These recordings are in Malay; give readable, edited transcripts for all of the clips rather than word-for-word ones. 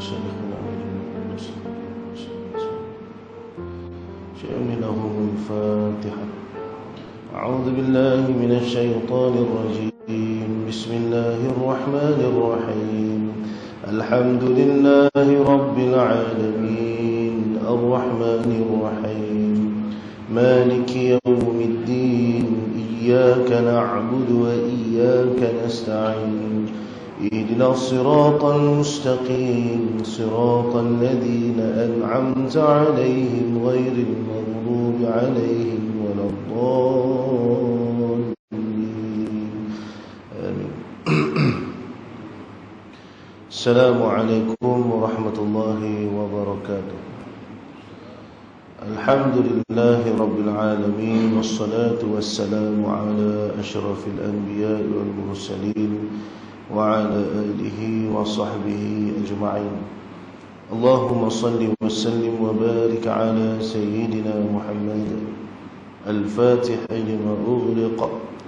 مشايخنا شيئا لهم الفاتحة. أعوذ بالله من الشيطان الرجيم. بسم الله الرحمن الرحيم. الحمد لله رب العالمين الرحمن الرحيم مالك يوم الدين إياك نعبد وإياك نستعين اهدنا الصراط المستقيم صراط الذين أنعمت عليهم غير المغضوب عليهم ولا الضالين آمين. السلام عليكم ورحمة الله وبركاته. الحمد لله رب العالمين والصلاة والسلام على أشرف الأنبياء والمرسلين وعلى آله وصحبه أجمعين. اللهم صل وسلم وبارك على سيدنا محمد الفاتح لما أغلق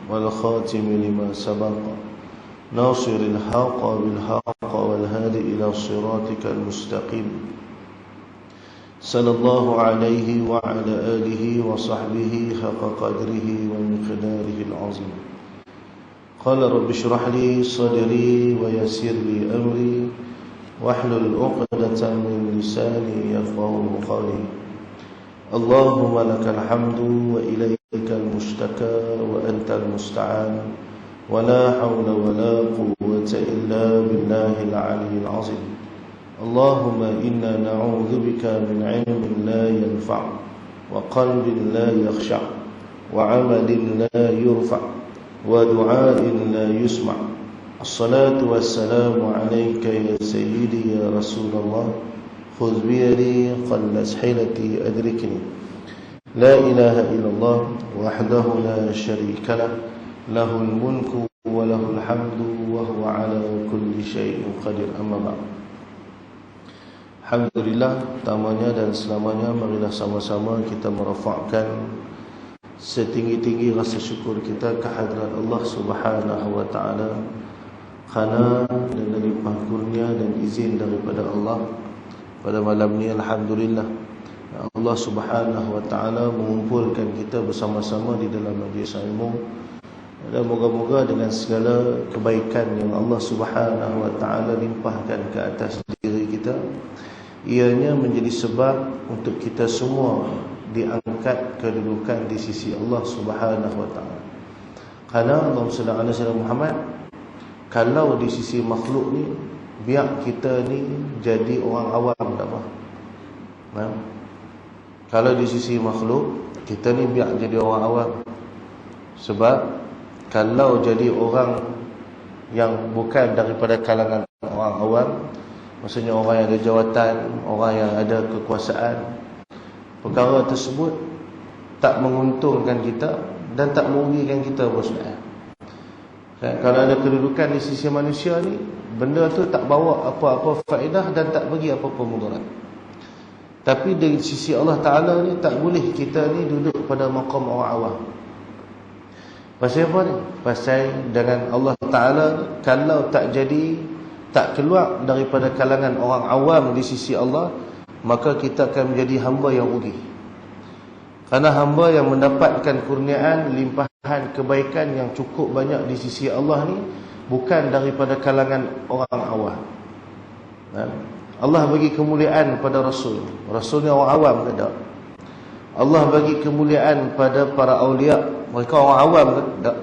والخاتم لما سبق ناصر الحق بالحق والهادي إلى صراطك المستقيم صلى الله عليه وعلى آله وصحبه حق قدره ومقداره العظيم. قال رب اشرح لي صدري ويسر لي أمري واحلل عقدة من لساني يفقهوا قولي. اللهم لك الحمد وإليك المشتكى وأنت المستعان ولا حول ولا قوة إلا بالله العلي العظيم. اللهم إنا نعوذ بك من علم لا ينفع وقلب لا يخشع وعمل لا يرفع ودعاء لا يسمع. الصلاة والسلام عليك يا سيدي يا رسول الله خذ بيدي قلت حيلتي أدركني. لا إله إلا الله وحده لا شريك له له الملك وله الحمد وهو على كل شيء قدير. أما بعد. Alhamdulillah, pertamanya dan selamanya marilah sama-sama kita merafakkan setinggi-tinggi rasa syukur kita kehadrat Allah Subhanahu wa taala kerana dengan limpah kurnia dan izin daripada Allah pada malam ni alhamdulillah Allah Subhanahu wa taala mengumpulkan kita bersama-sama di dalam majlis ilmu, dan moga-moga dengan segala kebaikan yang Allah Subhanahu wa taala limpahkan ke atas diri kita, ianya menjadi sebab untuk kita semua diangkat kedudukan di sisi Allah Subhanahu wa taala. Kerana Allah sallallahu alaihi wasallam Muhammad, kalau di sisi makhluk ni biar kita ni jadi orang awam tak apa. Kalau di sisi makhluk kita ni biar jadi orang awam. Sebab kalau jadi orang yang bukan daripada kalangan orang awam, maksudnya orang yang ada jawatan, orang yang ada kekuasaan, perkara tersebut tak menguntungkan kita dan tak merugikan kita pun sebenarnya. Kalau ada kedudukan di sisi manusia ni, benda tu tak bawa apa-apa faedah dan tak bagi apa-apa mudarat. Tapi dari sisi Allah Ta'ala ni, tak boleh kita ni duduk pada maqam orang awam. Pasal apa ni? Pasal dengan Allah Ta'ala ni, kalau tak jadi, tak keluar daripada kalangan orang awam di sisi Allah, maka kita akan menjadi hamba yang rugi. Kerana hamba yang mendapatkan kurniaan, limpahan kebaikan yang cukup banyak di sisi Allah ni bukan daripada kalangan orang awam. Allah bagi kemuliaan pada Rasul. Rasul ni orang awam ke tak? Allah bagi kemuliaan pada para awliya. Mereka orang awam ke tak?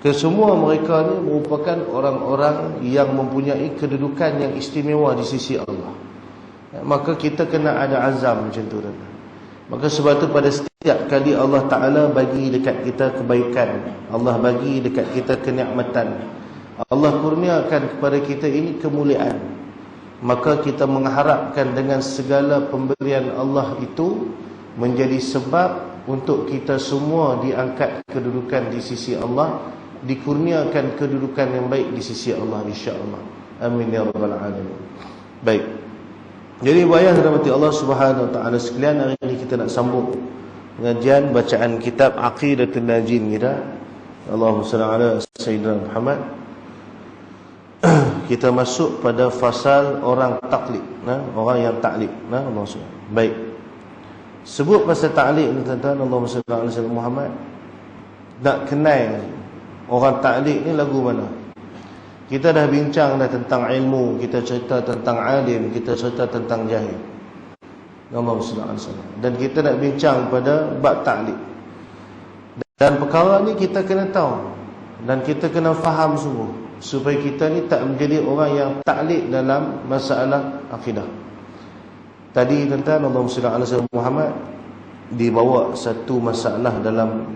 Kesemua mereka ni merupakan orang-orang yang mempunyai kedudukan yang istimewa di sisi Allah. Maka kita kena ada azam macam tu. Maka sebab tu pada setiap kali Allah Ta'ala bagi dekat kita kebaikan, Allah bagi dekat kita kenikmatan, Allah kurniakan kepada kita ini kemuliaan, maka kita mengharapkan dengan segala pemberian Allah itu menjadi sebab untuk kita semua diangkat kedudukan di sisi Allah, dikurniakan kedudukan yang baik di sisi Allah, insya-Allah. Amin ya rabbal alamin. Baik. Jadi bayang rahmati Allah Subhanahu wa taala sekalian, hari ini kita nak sambung pengajian bacaan kitab Aqidatul Najin kita. Allahumma salli ala sayyidina Muhammad. kita masuk pada fasal orang taklid, orang yang taklid. Maksud. Baik. Sebut pasal taklid ni tuan-tuan, Allahumma salli ala sayyidina Muhammad. Nak kenal orang taklid ni lagu mana? Kita dah bincang dah tentang ilmu, kita cerita tentang alim, kita cerita tentang jahil. Allahumma salli ala sayyidina. Dan kita nak bincang pada bab taklid. Dan perkara ni kita kena tahu dan kita kena faham sungguh, supaya kita ni tak menjadi orang yang taklid dalam masalah akidah. Tadi tuan-tuan, Allahumma salli ala sayyidina Muhammad, dibawa satu masalah dalam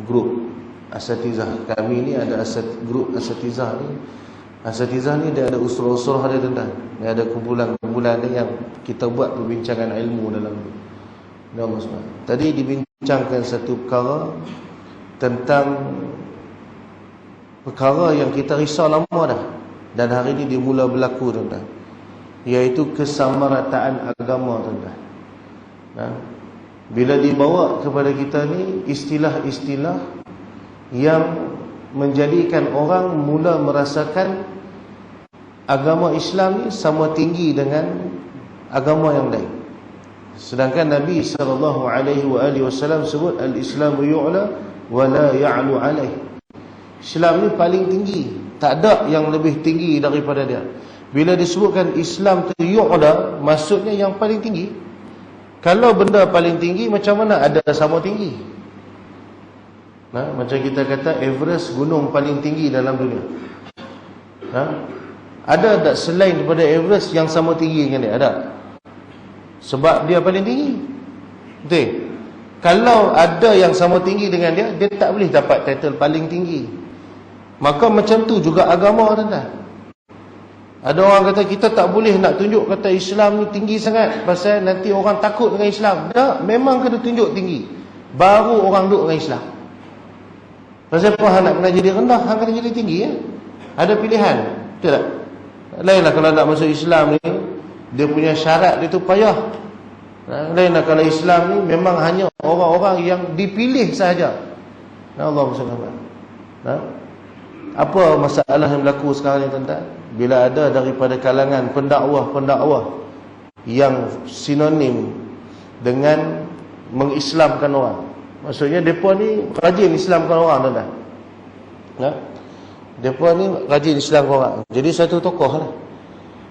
grup asatizah kami ni. Ada grup asatizah ni. Asatizah ni dia ada usrah-usrah dia tuan-tuan. Dia ada kumpulan-kumpulan ni yang kita buat perbincangan ilmu dalam tu. Tadi dibincangkan satu perkara tentang perkara yang kita risau lama dah, dan hari ini dia mula berlaku tuan-tuan, iaitu kesamarataan agama tuan-tuan. Bila dibawa kepada kita ni istilah-istilah yang menjadikan orang mula merasakan agama Islam ni sama tinggi dengan agama yang lain. Sedangkan Nabi SAW sebut al-Islamu yu'la wa la ya'lu alaih. Islam ni paling tinggi, tak ada yang lebih tinggi daripada dia. Bila disebutkan Islam tu yu'la, maksudnya yang paling tinggi. Kalau benda paling tinggi, macam mana ada sama tinggi? Macam kita kata Everest, gunung paling tinggi dalam dunia. Ada tak selain daripada Everest yang sama tinggi dengan dia? Ada. Sebab dia paling tinggi. Betul? Kalau ada yang sama tinggi dengan dia, dia tak boleh dapat title paling tinggi. Maka macam tu juga agama tuan-tuan. Ada orang kata kita tak boleh nak tunjuk kata Islam ni tinggi sangat, pasal nanti orang takut dengan Islam. Tak, memang kena tunjuk tinggi, baru orang duduk dengan Islam. Pasal apa hang nak kena jadi rendah, hang kena jadi tinggi ya? Ada pilihan, betul tak? Lainlah kalau nak masuk Islam ni, dia punya syarat dia tu payah. Lainlah kalau Islam ni memang hanya orang-orang yang dipilih sahaja. Allah SWT. Apa masalah yang berlaku sekarang ni tuan-tuan? Bila ada daripada kalangan pendakwah-pendakwah yang sinonim dengan mengislamkan orang. Maksudnya mereka ni rajin islamkan orang tuan-tuan. Mereka ni rajin islamkan orang. Jadi satu tokoh lah,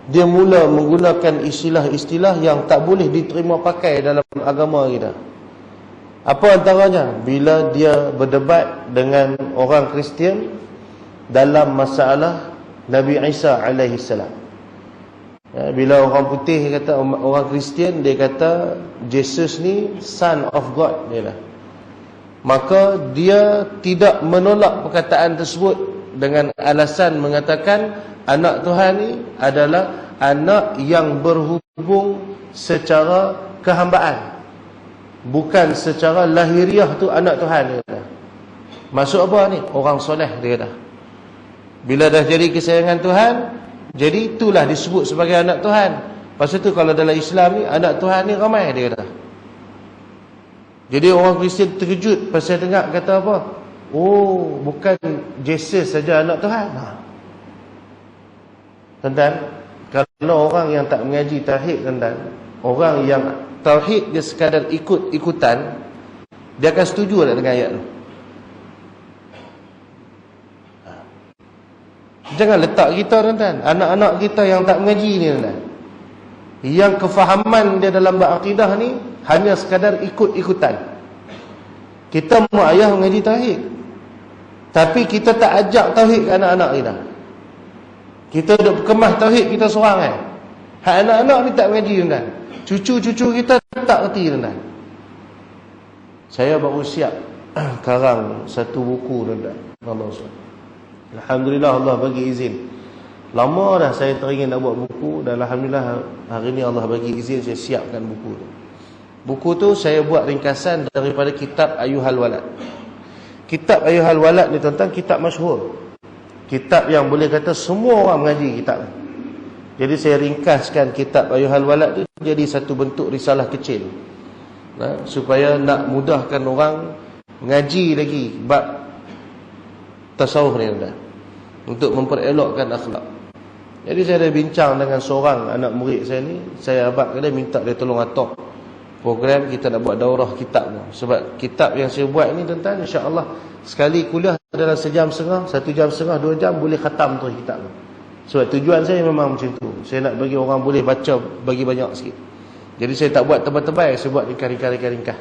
dia mula menggunakan istilah-istilah yang tak boleh diterima pakai dalam agama kita. Apa antaranya? Bila dia berdebat dengan orang Kristian dalam masalah Nabi Isa alaihi salam. Bila orang putih kata, orang Kristian dia kata Jesus ni son of God dia lah. Maka dia tidak menolak perkataan tersebut dengan alasan mengatakan anak Tuhan ni adalah anak yang berhubung secara kehambaan, bukan secara lahiriah tu anak Tuhan dia kata. Maksud apa ni? Orang soleh dia kata. Bila dah jadi kesayangan Tuhan, jadi itulah disebut sebagai anak Tuhan. Lepas tu kalau dalam Islam ni, anak Tuhan ni ramai dia kata. Jadi orang Kristian terkejut pasal dengar kata apa? Oh, bukan Jesus saja anak Tuhan. Tuan-tuan, kalau orang yang tak mengaji tauhid tuan-tuan, orang yang tauhid dia sekadar ikut-ikutan, dia akan setuju tak dengan ayat tu? Jangan letak kita tuan-tuan, anak-anak kita yang tak mengaji ni tuan-tuan, yang kefahaman dia dalam berakidah ni hanya sekadar ikut-ikutan. Kita mak ayah mengaji tauhid, tapi kita tak ajak tauhid ke anak-anak kita. Kita duk kemas tauhid kita seorang kan. Hak anak-anak ni tak mengaji tuan-tuan, cucu-cucu kita tak reti tuan-tuan. Saya baru siap karang satu buku tuan-tuan. Allah SWT. Alhamdulillah Allah bagi izin. Lama dah saya teringin nak buat buku, dan alhamdulillah hari ni Allah bagi izin saya siapkan buku tu. Buku tu saya buat ringkasan daripada kitab Ayyuhal Walad. Kitab Ayyuhal Walad ni tuan-tuan, kitab masyhur. Kitab yang boleh kata semua orang mengaji kitab. Jadi saya ringkaskan kitab Ayyuhal Walad tu jadi satu bentuk risalah kecil. Supaya nak mudahkan orang mengaji lagi bab tasawuf ni tuan-tuan, untuk memperelokkan akhlak. Jadi saya ada bincang dengan seorang anak murid saya ni. Saya abad ke dia, minta dia tolong atur program kita nak buat daurah kitab tu. Sebab kitab yang saya buat ni tuan-tuan, insya-Allah sekali kuliah dalam sejam setengah, 1 jam setengah, 2 jam boleh khatam tu kitab tu. Sebab tujuan saya memang macam tu. Saya nak bagi orang boleh baca bagi banyak sikit. Jadi saya tak buat tebal-tebal, saya buat ringkas.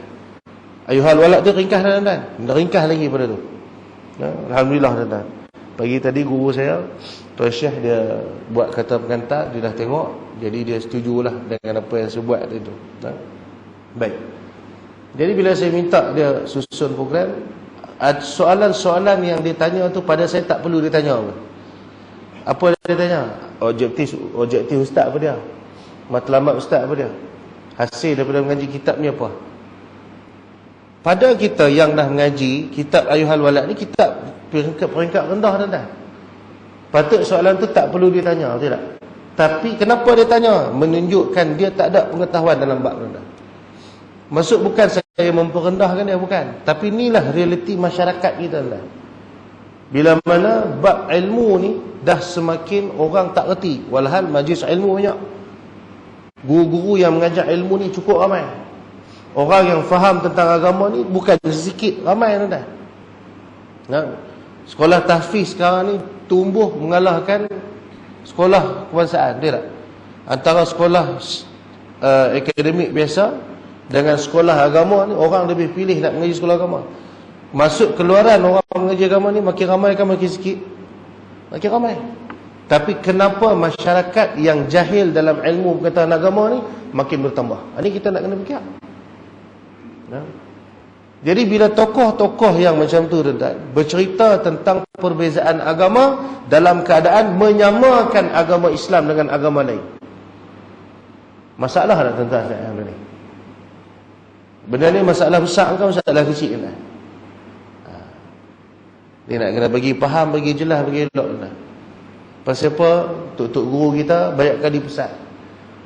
Ayuhal walad tu ringkas tuan-tuan. Ringkas lagi pada tu. Alhamdulillah tuan-tuan. Pagi tadi guru saya, Tuan Syekh, dia buat kata pengantar, dia dah tengok, jadi dia setujulah dengan apa yang saya buat itu. Baik. Jadi bila saya minta dia susun program, soalan-soalan yang dia tanya tu pada saya tak perlu dia tanya apa. Apa dia tanya? Objektif ustaz apa dia? Matlamat ustaz apa dia? Hasil daripada mengaji kitab ni apa? Pada kita yang dah mengaji kitab Ayuhal Walad ni, kitab peringkat rendah tuan-tuan. Patut soalan tu tak perlu dia tanya, tidak? Tapi kenapa dia tanya? Menunjukkan dia tak ada pengetahuan dalam bab tuan-tuan. Maksud bukan saya memperendahkan dia, bukan. Tapi inilah realiti masyarakat kita tuan-tuan. Bila mana bab ilmu ni dah semakin orang tak reti. Walhal majlis ilmu banyak. Guru-guru yang mengajar ilmu ni cukup ramai. Orang yang faham tentang agama ni bukan sedikit, ramai tuan-tuan. Sekolah tahfiz sekarang ni tumbuh mengalahkan sekolah kebangsaan, dia tak? Antara sekolah akademik biasa dengan sekolah agama ni, orang lebih pilih nak mengaji sekolah agama. Masuk keluaran orang mengaji agama ni makin ramai kan makin sikit? Makin ramai. Tapi kenapa masyarakat yang jahil dalam ilmu pengetahuan agama ni makin bertambah? Ini kita nak kena fikir. Jadi bila tokoh-tokoh yang macam tu tuan-tuan bercerita tentang perbezaan agama dalam keadaan menyamakan agama Islam dengan agama lain, masalah tak tuan-tuan yang ni? Benda ni masalah besar ke masalah kecil kan? Dia nak kena bagi faham, bagi jelas, bagi elok tuan-tuan. Pasal apa? Tok-tok guru kita banyak kali pesan.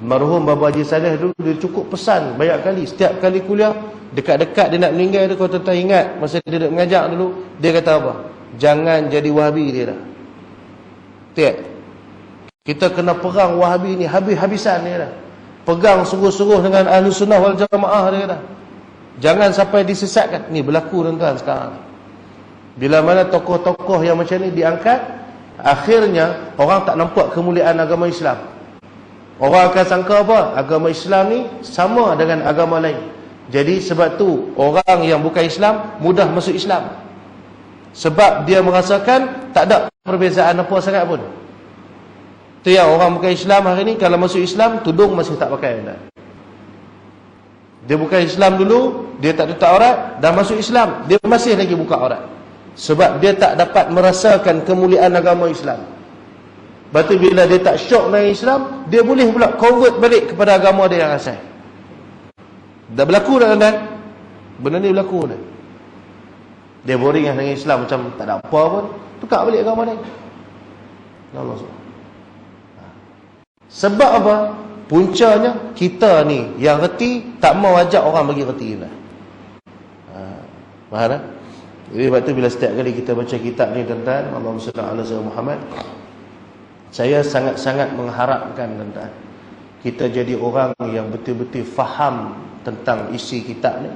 Marhum Baba Haji Saleh dulu dia cukup pesan banyak kali. Setiap kali kuliah, dekat-dekat dia nak meninggal tu, kalau tuan-tuan ingat masa dia nak mengajar dulu, dia kata apa? Jangan jadi Wahabi, dia dah. Tiap. Kita kena perang Wahabi ni habis-habisan dia dah. Pegang sungguh-sungguh dengan Ahlu Sunnah wal Jamaah, dia dah. Jangan sampai disesatkan. Ni berlaku tuan-tuan sekarang. Bila mana tokoh-tokoh yang macam ni diangkat, akhirnya orang tak nampak kemuliaan agama Islam. Orang akan sangka apa? Agama Islam ni sama dengan agama lain. Jadi sebab tu orang yang bukan Islam mudah masuk Islam. Sebab dia merasakan tak ada perbezaan apa sangat pun. Tu yang orang bukan Islam hari ni kalau masuk Islam tudung masih tak pakai. Dia bukan Islam dulu, dia tak tutup aurat, dah masuk Islam dia masih lagi buka aurat. Sebab dia tak dapat merasakan kemuliaan agama Islam. Lepas tu bila dia tak syok dengan Islam, dia boleh pula convert balik kepada agama dia yang asal. Dah berlaku dah tuan-tuan. Benda ni berlaku dah. Dia boring dengan Islam macam tak ada apa pun, tukar balik agama dia. Allah SWT. Sebab apa? Puncanya kita ni yang reti tak mau ajak orang bagi reti dah. Faham tak? Jadi sebab tu bila setiap kali kita baca kitab ni tuan-tuan, Allahumma salli ala sayyidina Muhammad, saya sangat-sangat mengharapkan tuan-tuan kita jadi orang yang betul-betul faham tentang isi kitab ni,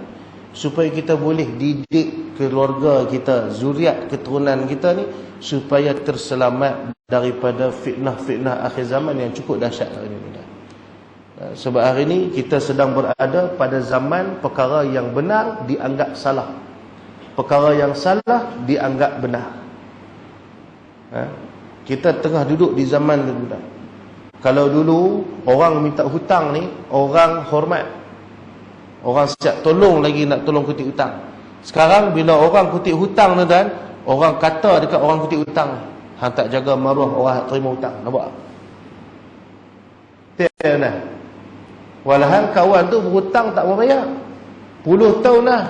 supaya kita boleh didik keluarga kita, zuriat keturunan kita ni, supaya terselamat daripada fitnah-fitnah akhir zaman yang cukup dahsyat hari ini. Sebab hari ini kita sedang berada pada zaman perkara yang benar dianggap salah, perkara yang salah dianggap benar. Kita tengah duduk di zaman itu. Kalau dulu orang minta hutang ni, orang hormat, orang siap tolong lagi nak tolong kutip hutang. Sekarang bila orang kutip hutang tuan, orang kata dekat orang kutip hutang, hang tak jaga maruah orang terima hutang. Nampak? Tak nah. Walhal kawan tu berhutang tak berbayar. Puluh tahun dah.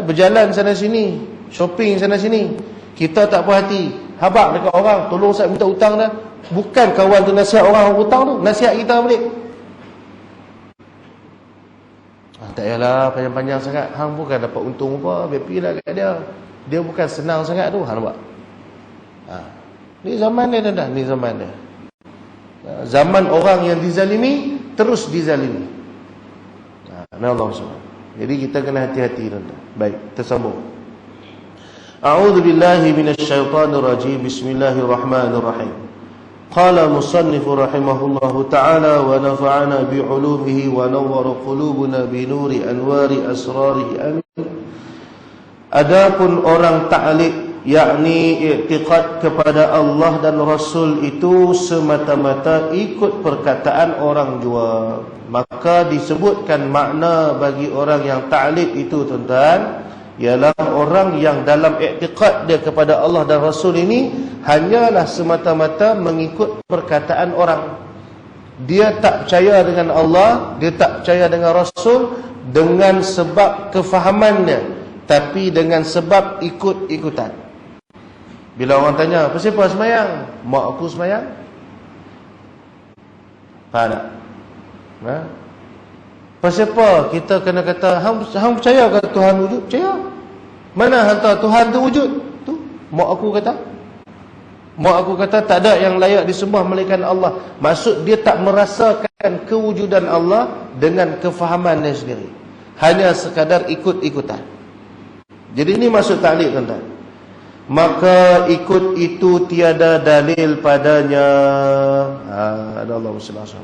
Berjalan sana sini, shopping sana sini. Kita tak puas hati, habaq dekat orang, tolong saya minta hutang dah. Bukan kawan tu nasihat orang hutang tu, nasihat kita balik. Tak payahlah panjang-panjang sangat. Hang bukan dapat untung apa, BP lah kat dia. Dia bukan senang sangat tu, hang nampak? Ni zaman dia dah, ni zaman dia. Zaman orang yang dizalimi terus dizalimi. Allah SWT. Jadi kita kena hati-hati tuan-tuan. Baik, tersambung. A'udzu billahi minasyaitonir rajim. Bismillahirrahmanirrahim. Qala musannif rahimahullahu ta'ala wa nafa'ana bi'ulumihi wa nawwara qulubuna bi nuri anwari asrarihi amin. Adapun orang ta'liq, yakni i'tiqad kepada Allah dan Rasul itu semata-mata ikut perkataan orang jua, maka disebutkan makna bagi orang yang ta'liq itu tuan-tuan ialah orang yang dalam i'tiqad dia kepada Allah dan Rasul ini hanyalah semata-mata mengikut perkataan orang. Dia tak percaya dengan Allah, dia tak percaya dengan Rasul dengan sebab kefahamannya, tapi dengan sebab ikut-ikutan. Bila orang tanya, apa siapa semayang? Mak aku semayang. Faham tak? Apa siapa kita kena kata, hang percaya ke Tuhan wujud? Percaya. Mana hantar Tuhan tu wujud? Tu mak aku kata. Mak aku kata tak ada yang layak disembah melainkan Allah. Maksud dia tak merasakan kewujudan Allah dengan kefahaman dia sendiri. Hanya sekadar ikut-ikutan. Jadi ini maksud ta'liq tuan-tuan. Maka ikut itu tiada dalil padanya. Ada Allah SWT.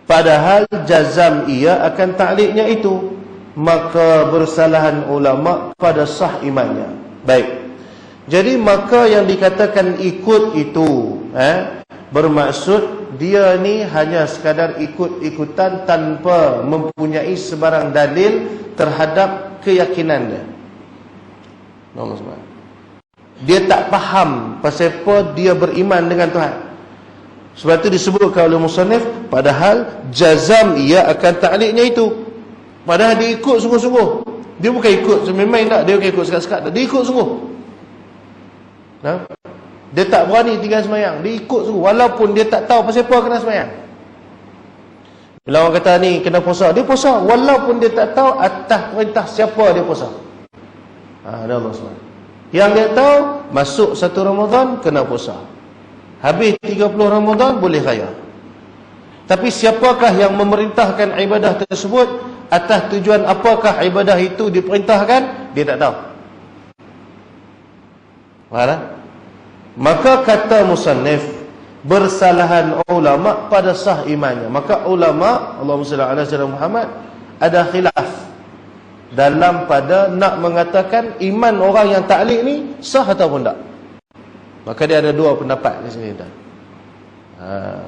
Padahal jazam ia akan ta'liqnya itu, maka bersalahan ulama pada sah imannya. Baik. Jadi maka yang dikatakan ikut itu bermaksud dia ni hanya sekadar ikut-ikutan tanpa mempunyai sebarang dalil terhadap keyakinan dia. Dia tak faham pasal apa dia beriman dengan Tuhan. Sebab itu disebutkan oleh musannif, padahal jazam ia akan ta'liqnya itu. Padahal dia ikut sungguh-sungguh. Dia bukan ikut sememang tak, dia bukan ikut sekat-sekat tak. Dia ikut sungguh. Dia tak berani tinggal semayang. Dia ikut sungguh walaupun dia tak tahu pasal apa kena semayang. Bila orang kata ni kena puasa, dia puasa walaupun dia tak tahu atas perintah siapa dia puasa. Ada Allah SWT. Yang dia tahu masuk 1 Ramadan kena puasa. Habis 30 Ramadan boleh raya. Tapi siapakah yang memerintahkan ibadah tersebut, atas tujuan apakah ibadah itu diperintahkan, dia tak tahu. Faham? Maka kata musannif, bersalahan ulama pada sah imannya. Maka ulama, Allahumma salli ala sayyidina Muhammad, ada khilaf dalam pada nak mengatakan iman orang yang ta'liq ni sah ataupun tak. Maka dia ada dua pendapat di sini dah.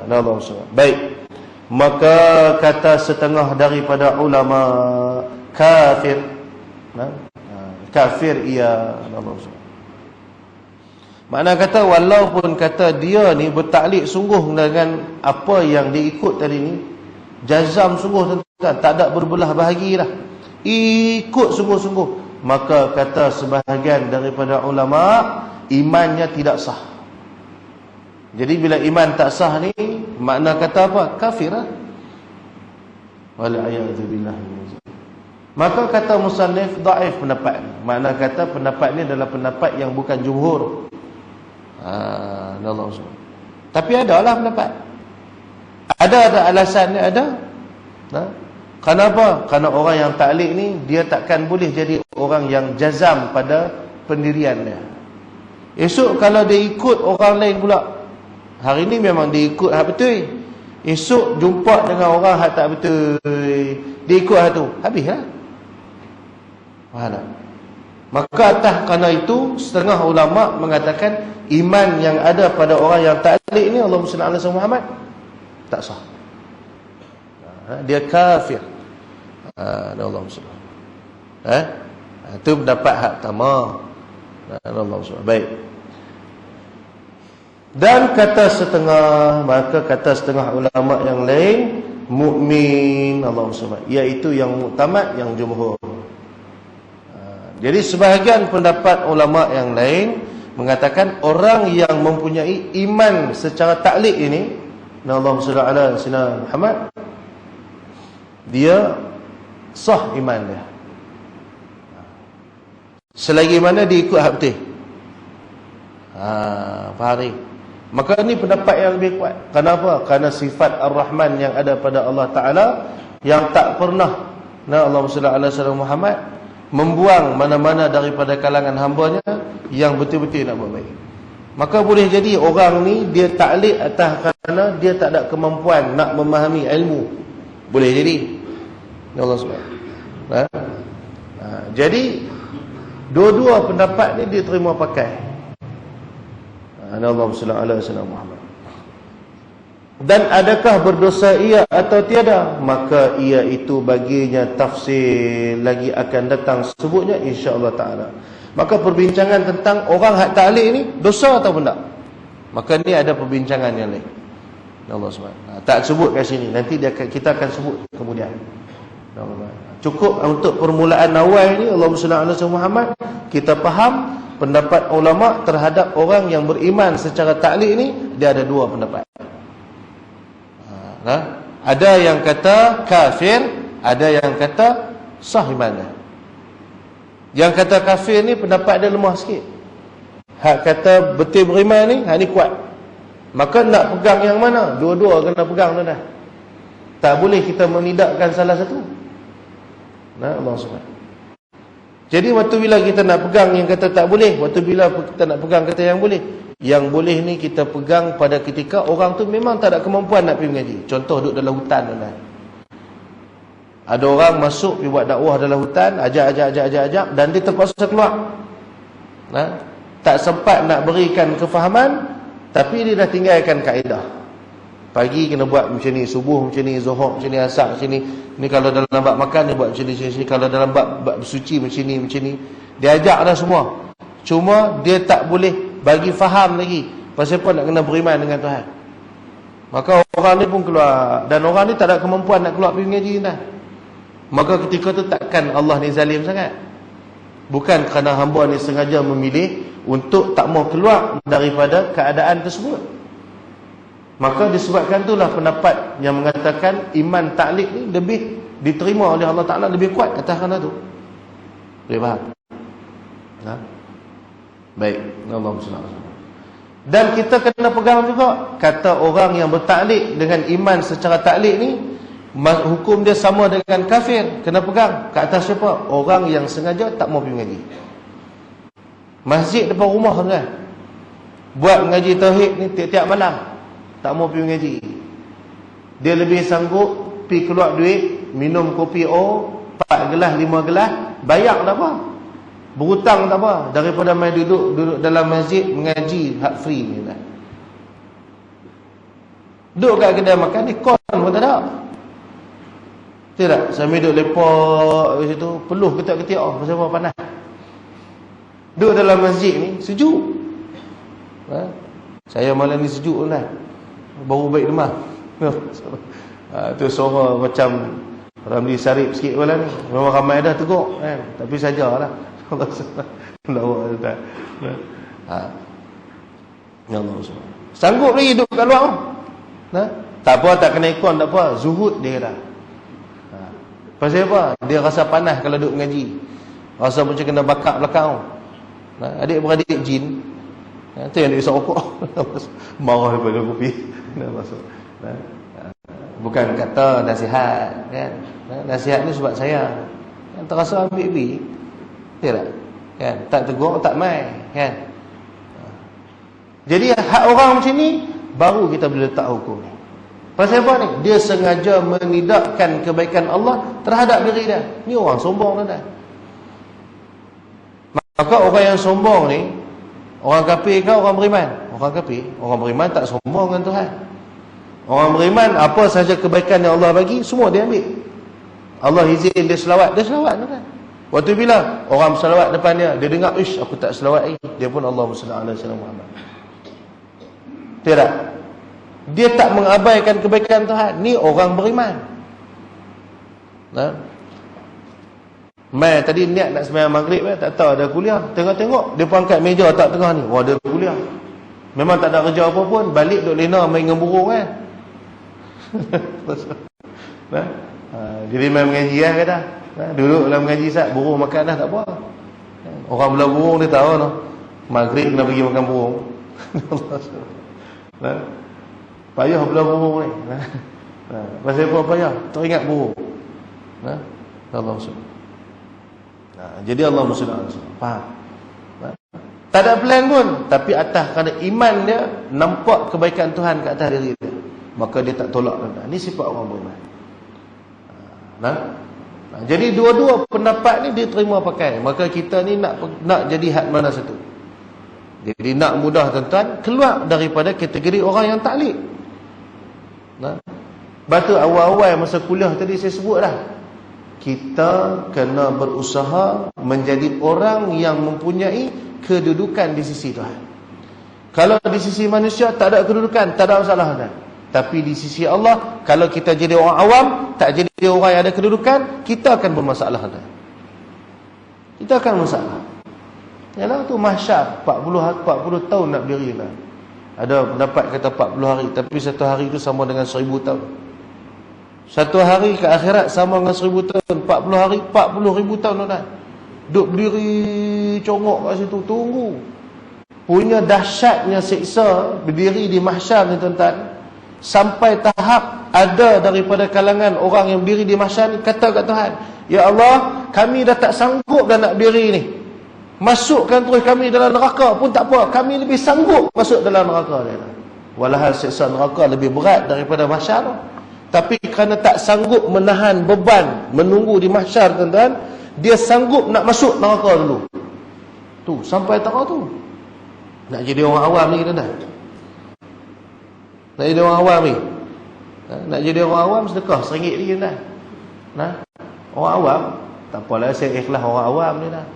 Allah SWT. Baik. Maka kata setengah daripada ulama kafir. Kafir ia, Allah SWT. Makna kata walaupun kata dia ni bertaklid sungguh dengan apa yang diikut tadi ni, jazam sungguh tuan-tuan, tak ada berbelah bahagi dah. Ikut sungguh-sungguh, maka kata sebahagian daripada ulama imannya tidak sah. Jadi bila iman tak sah ni, makna kata apa? Kafir lah. Wal'iyadzubillah. Maka kata musannif dhaif pendapat ni. Makna kata pendapat ni adalah pendapat yang bukan jumhur. Allah. Tapi ada lah pendapat. Ada alasan ni, ada. Kenapa? Kerana orang yang ta'liq ni dia takkan boleh jadi orang yang jazam pada pendirian dia. Esok kalau dia ikut orang lain pula, hari ni memang dia ikut hak betul, esok jumpa dengan orang hak tak betul, dia ikut hak tu, habislah. Faham tak? Maka atas kerana itu setengah ulama mengatakan iman yang ada pada orang yang ta'liq ni, Allahumma salli ala sayyidina Muhammad, tak sah. Dia kafir. Allah SWT. Itu pendapat hak pertama. Allah SWT. Baik. Dan kata setengah, maka kata setengah ulama yang lain, mukmin, Allah SWT, iaitu yang muktamad, yang jumhur. Jadi sebahagian pendapat ulama yang lain mengatakan orang yang mempunyai iman secara ta'liq ini, Allahumma salli ala sayyidina Muhammad, dia sah iman dia selagi mana dia ikut hak betul. Faham? Maka ini pendapat yang lebih kuat. Kenapa? Karena sifat Ar-Rahman yang ada pada Allah Ta'ala, yang tak pernah Allahumma salli ala sayyidina Muhammad, membuang mana-mana daripada kalangan hambanya yang betul-betul nak buat baik. Maka boleh jadi orang ni dia taklid atas kerana dia tak ada kemampuan nak memahami ilmu. Boleh jadi. Allah SWT. Jadi dua-dua pendapat ni dia terima pakai. Allahumma salli ala sayyidina Muhammad. Dan adakah berdosa ia atau tiada? Maka ia itu baginya tafsir lagi akan datang sebutnya insya-Allah taala. Maka perbincangan tentang orang hak taklid ni dosa atau tidak? Maka ni ada perbincangan yang lain. Allah SWT. Tak sebut kat sini, nanti kita akan sebut kemudian. Cukup untuk permulaan awal ni Allahumma salli ala sayyidina Muhammad, kita faham pendapat ulama terhadap orang yang beriman secara taklid ni, dia ada dua pendapat. Ada yang kata kafir, ada yang kata sah imannya. Yang kata kafir ni pendapat dia lemah sikit. Hak kata betul beriman ni, hak ni kuat. Maka nak pegang yang mana? Dua-dua kena pegang tu dah. Tak boleh kita menidakkan salah satu. Allah SWT. Jadi waktu bila kita nak pegang yang kata tak boleh, waktu bila kita nak pegang kata yang boleh. Yang boleh ni kita pegang pada ketika orang tu memang tak ada kemampuan nak pergi mengaji. Contoh duduk dalam hutan tuan-tuan. Ada orang masuk pergi buat dakwah dalam hutan, ajak dan dia terpaksa keluar. Tak sempat nak berikan kefahaman, tapi dia dah tinggalkan kaedah. Pagi kena buat macam ni, subuh macam ni, zuhur macam ni, asar macam ni. Ni kalau dalam bab makan dia buat macam ni, kalau dalam bab suci macam ni. Dia ajak dah semua. Cuma dia tak boleh bagi faham lagi pasal apa nak kena beriman dengan Tuhan. Maka orang ni pun keluar, dan orang ni tak ada kemampuan nak keluar pergi mengaji dah. Maka ketika tu takkan Allah ni zalim sangat. Bukan kerana hamba ni sengaja memilih untuk tak mau keluar daripada keadaan tersebut. Maka disebabkan itulah pendapat yang mengatakan iman taklid ni lebih diterima oleh Allah Ta'ala, lebih kuat atas kerana tu. Boleh faham? Baik, Allah SWT. Dan kita kena pegang juga, kata orang yang bertaklid dengan iman secara taklid ni, hukum dia sama dengan kafir. Kena pegang. Kat atas siapa? Orang yang sengaja tak mau pergi mengaji. Masjid depan rumah kan, buat mengaji tauhid ni tiap-tiap malam, tak mau pergi mengaji. Dia lebih sanggup pergi keluar duit, minum kopi 4 gelas, 5 gelas, bayar tak apa, berhutang tak apa, daripada main duduk dalam masjid mengaji hak free ni kan. Duduk kat kedai makan ni kon pun tak ada. Tidak, sambil duduk lepak di situ, peluh ketik-ketik pasal apa panas. Duduk dalam masjid ni sejuk. Saya malam ni sejuk lah. Baru baik demam. Tu suara macam Ramli Sarip sikit pula ni. Memang ramai dah tegur kan. Tapi sajalah. Allah. Ya Allah. Sanggup lagi duduk kat luar. Tak apa, tak kena ikon, tak apa. Zuhud dia dah. Pasal apa? Dia rasa panas kalau duduk mengaji. Rasa macam kena bakar belakang. Adik-beradik jin. Itu yang dia isap rokok. Marah daripada kopi. Bukan kata nasihat kan. Nasihat ni sebab saya terasa ambil-ambil. Tidak kan? Tak tegur, tak mai kan. Jadi hak orang macam ni baru kita boleh letak hukum ni. Pasal apa ni? Dia sengaja menidakkan kebaikan Allah terhadap diri dia. Ni orang sombong dah. Maka orang yang sombong ni, orang kafir ke orang beriman? Orang kafir. Orang beriman tak sombong dengan Tuhan. Orang beriman, apa sahaja kebaikan yang Allah bagi, semua dia ambil. Allah izin dia selawat, dia selawat kan. Waktu bila orang berselawat depan dia, dia dengar, ish, aku tak selawat lagi. Dia pun Allahumma salli ala sayyidina Muhammad. Tidak. Dia tak mengabaikan kebaikan Tuhan. Ni orang beriman. Mai tadi niat nak sembahyang maghrib tak tahu ada kuliah. Tengok-tengok dia pun angkat meja tak tengah ni. Wah, ada kuliah. Memang tak ada kerja apa pun, balik duk lena main dengan burung kan. Jadi main mengaji kan kata. Duduk dalam mengaji sat, burung makan dah tak apa. Orang belah burung dia tahu noh. Maghrib kena pergi makan burung. Payah belah burung ni. Pasal apa payah? Tak ingat burung. Allah SWT. Jadi Allah SWT faham. Tak ada plan pun, tapi atas kerana iman dia, nampak kebaikan Tuhan kat atas diri dia, maka dia tak tolak. Ini sifat orang beriman. Jadi dua-dua pendapat ni dia terima pakai. Maka kita ni nak jadi had mana satu. Jadi nak mudah tuan-tuan, keluar daripada kategori orang yang taklid. Batu awal-awal masa kuliah tadi saya sebut dah, kita kena berusaha menjadi orang yang mempunyai kedudukan di sisi Tuhan. Kalau di sisi manusia tak ada kedudukan, tak ada masalah dah. Tapi di sisi Allah, kalau kita jadi orang awam, tak jadi orang yang ada kedudukan, kita akan bermasalah dah. Kita akan masalah. Yalah tu mahsyar 40 tahun nak berdiri lah. Ada pendapat kata 40 hari, tapi satu hari itu sama dengan 1000 tahun. Satu hari ke akhirat sama dengan 1000 tahun. 40 hari 40,000 tahun dah. Duduk berdiri congok kat situ, tunggu. Punya dahsyatnya siksa berdiri di mahsyar ni tuan-tuan. Sampai tahap ada daripada kalangan orang yang berdiri di mahsyar ni kata kat Tuhan, ya Allah, kami dah tak sanggup dah nak berdiri ni. Masukkan terus kami dalam neraka pun tak apa, kami lebih sanggup masuk dalam neraka dia. Walhal siksa neraka lebih berat daripada mahsyar. Tapi kerana tak sanggup menahan beban menunggu di mahsyar tuan-tuan, dia sanggup nak masuk neraka dulu. Tu sampai tahap tu. Nak jadi orang awam ni tuan-tuan. Nak jadi orang awam ni. Nak jadi orang awam sedekah RM1 lagi tuan-tuan. Orang awam tak apalah, saya ikhlas orang awam ni dah.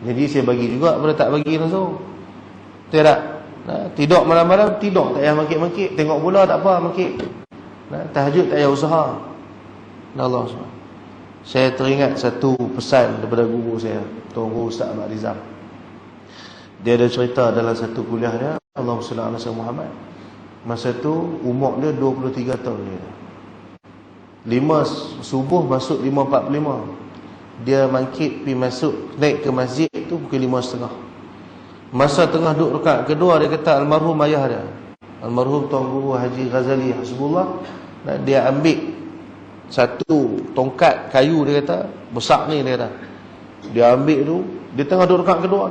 Jadi saya bagi juga pada tak bagi langsung. Tidak. Tidur malam-malam, tidur tak payah mangkit-mangkit. Tengok bola tak apa mangkit. Tahajud tak payah usaha. Allah SWT. Saya teringat satu pesan daripada guru saya, Tuan Guru Ustaz Ahmad Rizal. Dia ada cerita dalam satu kuliah dia, Allahumma salli ala sayyidina Muhammad. Masa tu umur dia 23 tahun dia. 5 subuh masuk 5.45. Dia mangkit pergi masuk, naik ke masjid tu pukul 5.30. Masa tengah duduk rakaat kedua, dia kata almarhum ayah dia, almarhum Tuan Guru Haji Ghazali Hasbullah, dia ambil satu tongkat kayu, dia kata besar ni, dia kata dia ambil tu, dia tengah duduk rakaat kedua,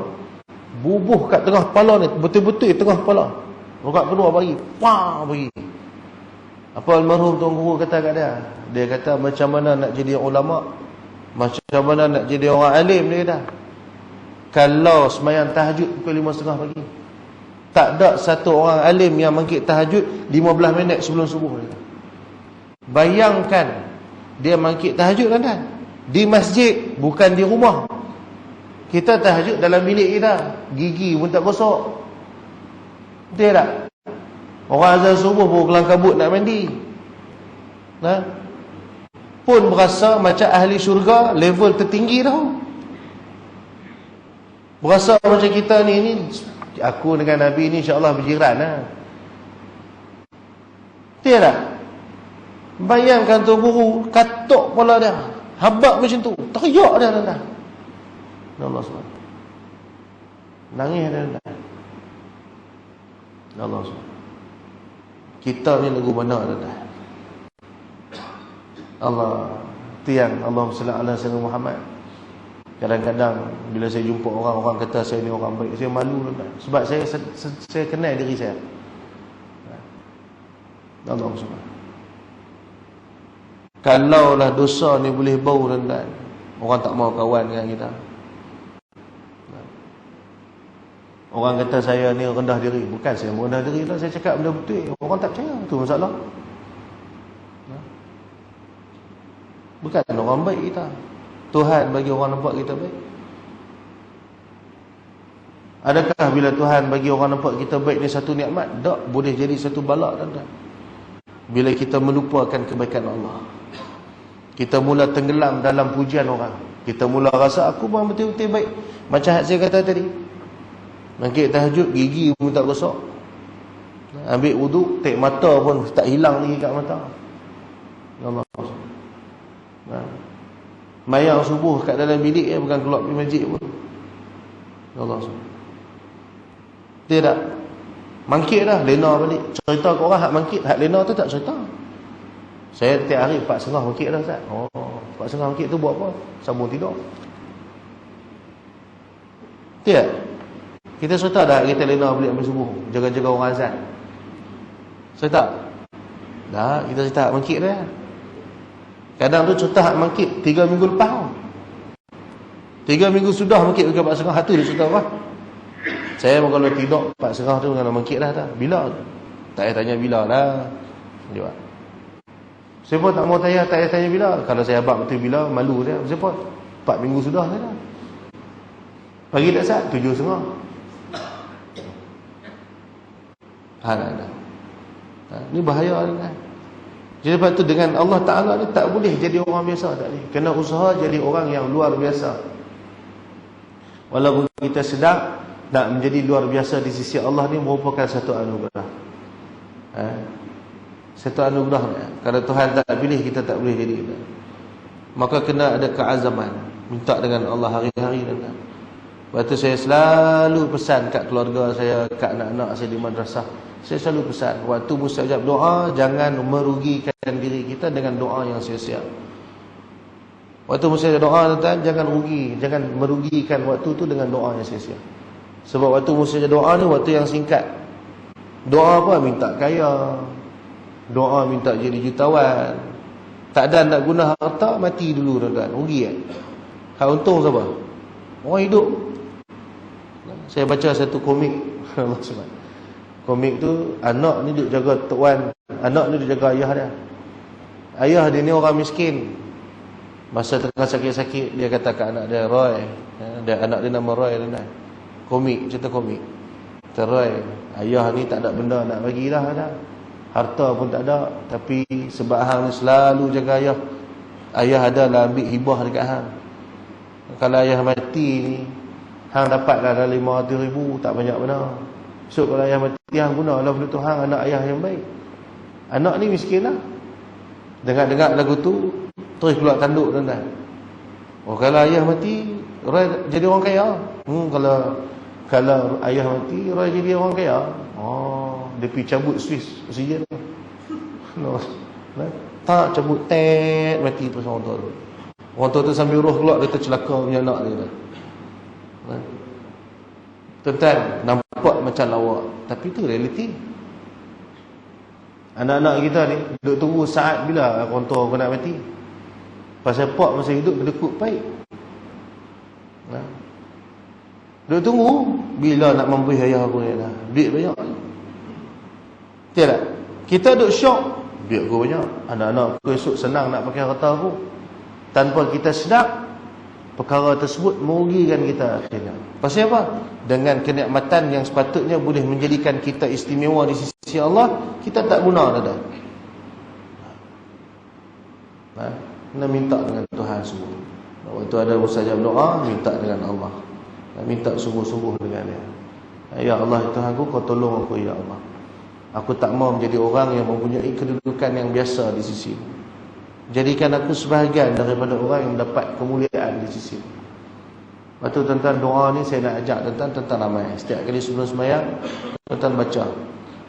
bubuh kat tengah kepala ni, betul-betul tengah kepala. Rakaat kedua bagi, bagi. Apa almarhum Tuan Guru kata kat dia? Dia kata macam mana nak jadi ulama, macam mana nak jadi orang alim, dia kata. Kalau semayang tahajud pukul 5.30 pagi, tak ada satu orang alim yang mangkit tahajud 15 minit sebelum subuh, dia kata. Bayangkan dia mangkit tahajud kan, di masjid, bukan di rumah. Kita tahajud dalam bilik kita, gigi pun tak gosok. Betul tak? Orang azan subuh pun kelang kabut nak mandi. Pun berasa macam ahli syurga level tertinggi dah. Berasa macam kita ni aku dengan Nabi ni insya-Allah berjiran lah. Betul tak? Bayangkan Tuan Guru katuk kepala dia, habaq macam tu, teriak dia dah. Allah SWT. Nangis dia dah. Allah SWT. Kita ni lagu mana dah. Allah tiang Allahumma salli ala sayyidina Muhammad. Kadang-kadang bila saya jumpa orang kata saya ni orang baik, saya malu dah. Sebab saya kenal diri saya. Allah SWT. Kalaulah dosa ni boleh bau tuan-tuan, orang tak mau kawan dengan kita. Orang kata saya ni rendah diri. Bukan saya rendah diri lah, saya cakap benda betul. Orang tak percaya, tu masalah. Bukan orang baik kita. Tuhan bagi orang nampak kita baik. Adakah bila Tuhan bagi orang nampak kita baik ni satu nikmat? Tak, boleh jadi satu bala tuan-tuan. Bila kita melupakan kebaikan Allah, kita mula tenggelam dalam pujian orang, kita mula rasa aku memang betul-betul baik. Macam saya kata tadi, mangkit tahajud gigi pun tak gosok, ambil wuduk tek mata pun tak hilang lagi kat mata. Allah. Mayang subuh kat dalam bilik bukan keluar pergi masjid pun. Allah. Tidak. Mangkit dah, lena balik. Cerita ke orang hak mangkit, hak lena tu tak cerita. Saya tiap hari 4.30 mangkit dah Ustaz. Oh, 4.30 mangkit tu buat apa? Sambung tidur. Tiap. Kita cerita dah kita lena balik ambil subuh, jaga-jaga orang azan. Cerita. Dah, kita cerita hak mangkit dah. Kadang tu cerita hak mangkit 3 minggu lepas. 3 minggu sudah mangkit ke 4.30, hak tu dia cerita apa? Saya kalau tidur 4.30 tu dengan mangkit dah tak. Bila? Tak payah tanya bila dah. Jawab. Siapa tak mau tanya, tak payah tanya bila. Kalau saya abang betul bila, malu dia. Siapa? 4 minggu sudah saya dah. Pagi tak sat 7.30. Ada. Ni bahaya ni kan. Jadi lepas tu dengan Allah Ta'ala ni tak boleh jadi orang biasa, tak boleh. Kena usaha jadi orang yang luar biasa. Walaupun kita sedar, nak menjadi luar biasa di sisi Allah ni merupakan satu anugerah. Satu anugerah. Kalau Tuhan tak pilih, kita tak boleh jadi. Maka kena ada keazaman, minta dengan Allah hari-hari. Lepas tu saya selalu pesan kat keluarga saya, kat anak-anak saya di madrasah. Saya selalu pesan, waktu mustajab doa, jangan merugikan diri kita dengan doa yang sia-sia. Waktu mustajab doa, tuan, jangan merugikan waktu tu dengan doa yang sia-sia. Sebab waktu mustajab doa ni waktu yang singkat. Doa apa? Minta kaya. Doa minta jadi jutawan. Tak ada nak guna harta, mati dulu tuan-tuan. Rugi kan? Hak untung siapa? Orang hidup. Saya baca satu komik. Allah SWT. Komik tu, anak ni duk jaga tuan, anak ni duk jaga ayah dia. Ayah dia ni orang miskin. Masa tengah sakit-sakit, dia kata kat anak dia, Roy, anak dia nama Roy tuan. Komik, cerita komik. Kata Roy, ayah ni tak ada benda nak bagilah dah. Harta pun tak ada, tapi sebab hang ni selalu jaga ayah, ayah adalah ambil hibah dekat hang. Kalau ayah mati ni, hang dapatlah dalam 500,000, tak banyak benar. So kalau ayah mati, hang gunalah benda tu, hang anak ayah yang baik. Anak ni miskin lah. Dengar-dengar lagu tu, terus keluar tanduk tuan-tuan. Oh, kalau ayah mati, Roy jadi orang kaya. Kalau ayah mati, Roy jadi orang kaya. Oh, dia pergi cabut Swiss oksigen. No. Tak cabut mati terus orang tua tu. Orang tua tu sambil roh keluar, dia tercelaka punya anak dia. Tuan-tuan, nampak macam lawak, tapi itu realiti. Anak-anak kita ni duduk tunggu saat bila orang tua aku nak mati. Pasal pak masa hidup kedekut baik. Duduk tunggu bila nak memberi ayah aku ni dah. Duit banyak. Betul tak? Kita duduk syok, duit aku banyak. Anak-anak aku esok senang nak pakai harta aku. Tanpa kita sedar, perkara tersebut merugikan kita akhirnya. Pasal apa? Dengan kenikmatan yang sepatutnya boleh menjadikan kita istimewa di sisi Allah, kita tak guna dah. Kena minta dengan Tuhan semua. Waktu ada mustajab doa, minta dengan Allah. Minta sungguh-sungguh dengan dia. Ya Allah, Tuhanku, kau tolong aku, ya Allah. Aku tak mau menjadi orang yang mempunyai kedudukan yang biasa di sisi. Jadikan aku sebahagian daripada orang yang mendapat kemuliaan di sisi. Waktu tuan-tuan doa ni, saya nak ajak tuan-tuan ramai. Setiap kali sebelum sembahyang, tuan-tuan baca,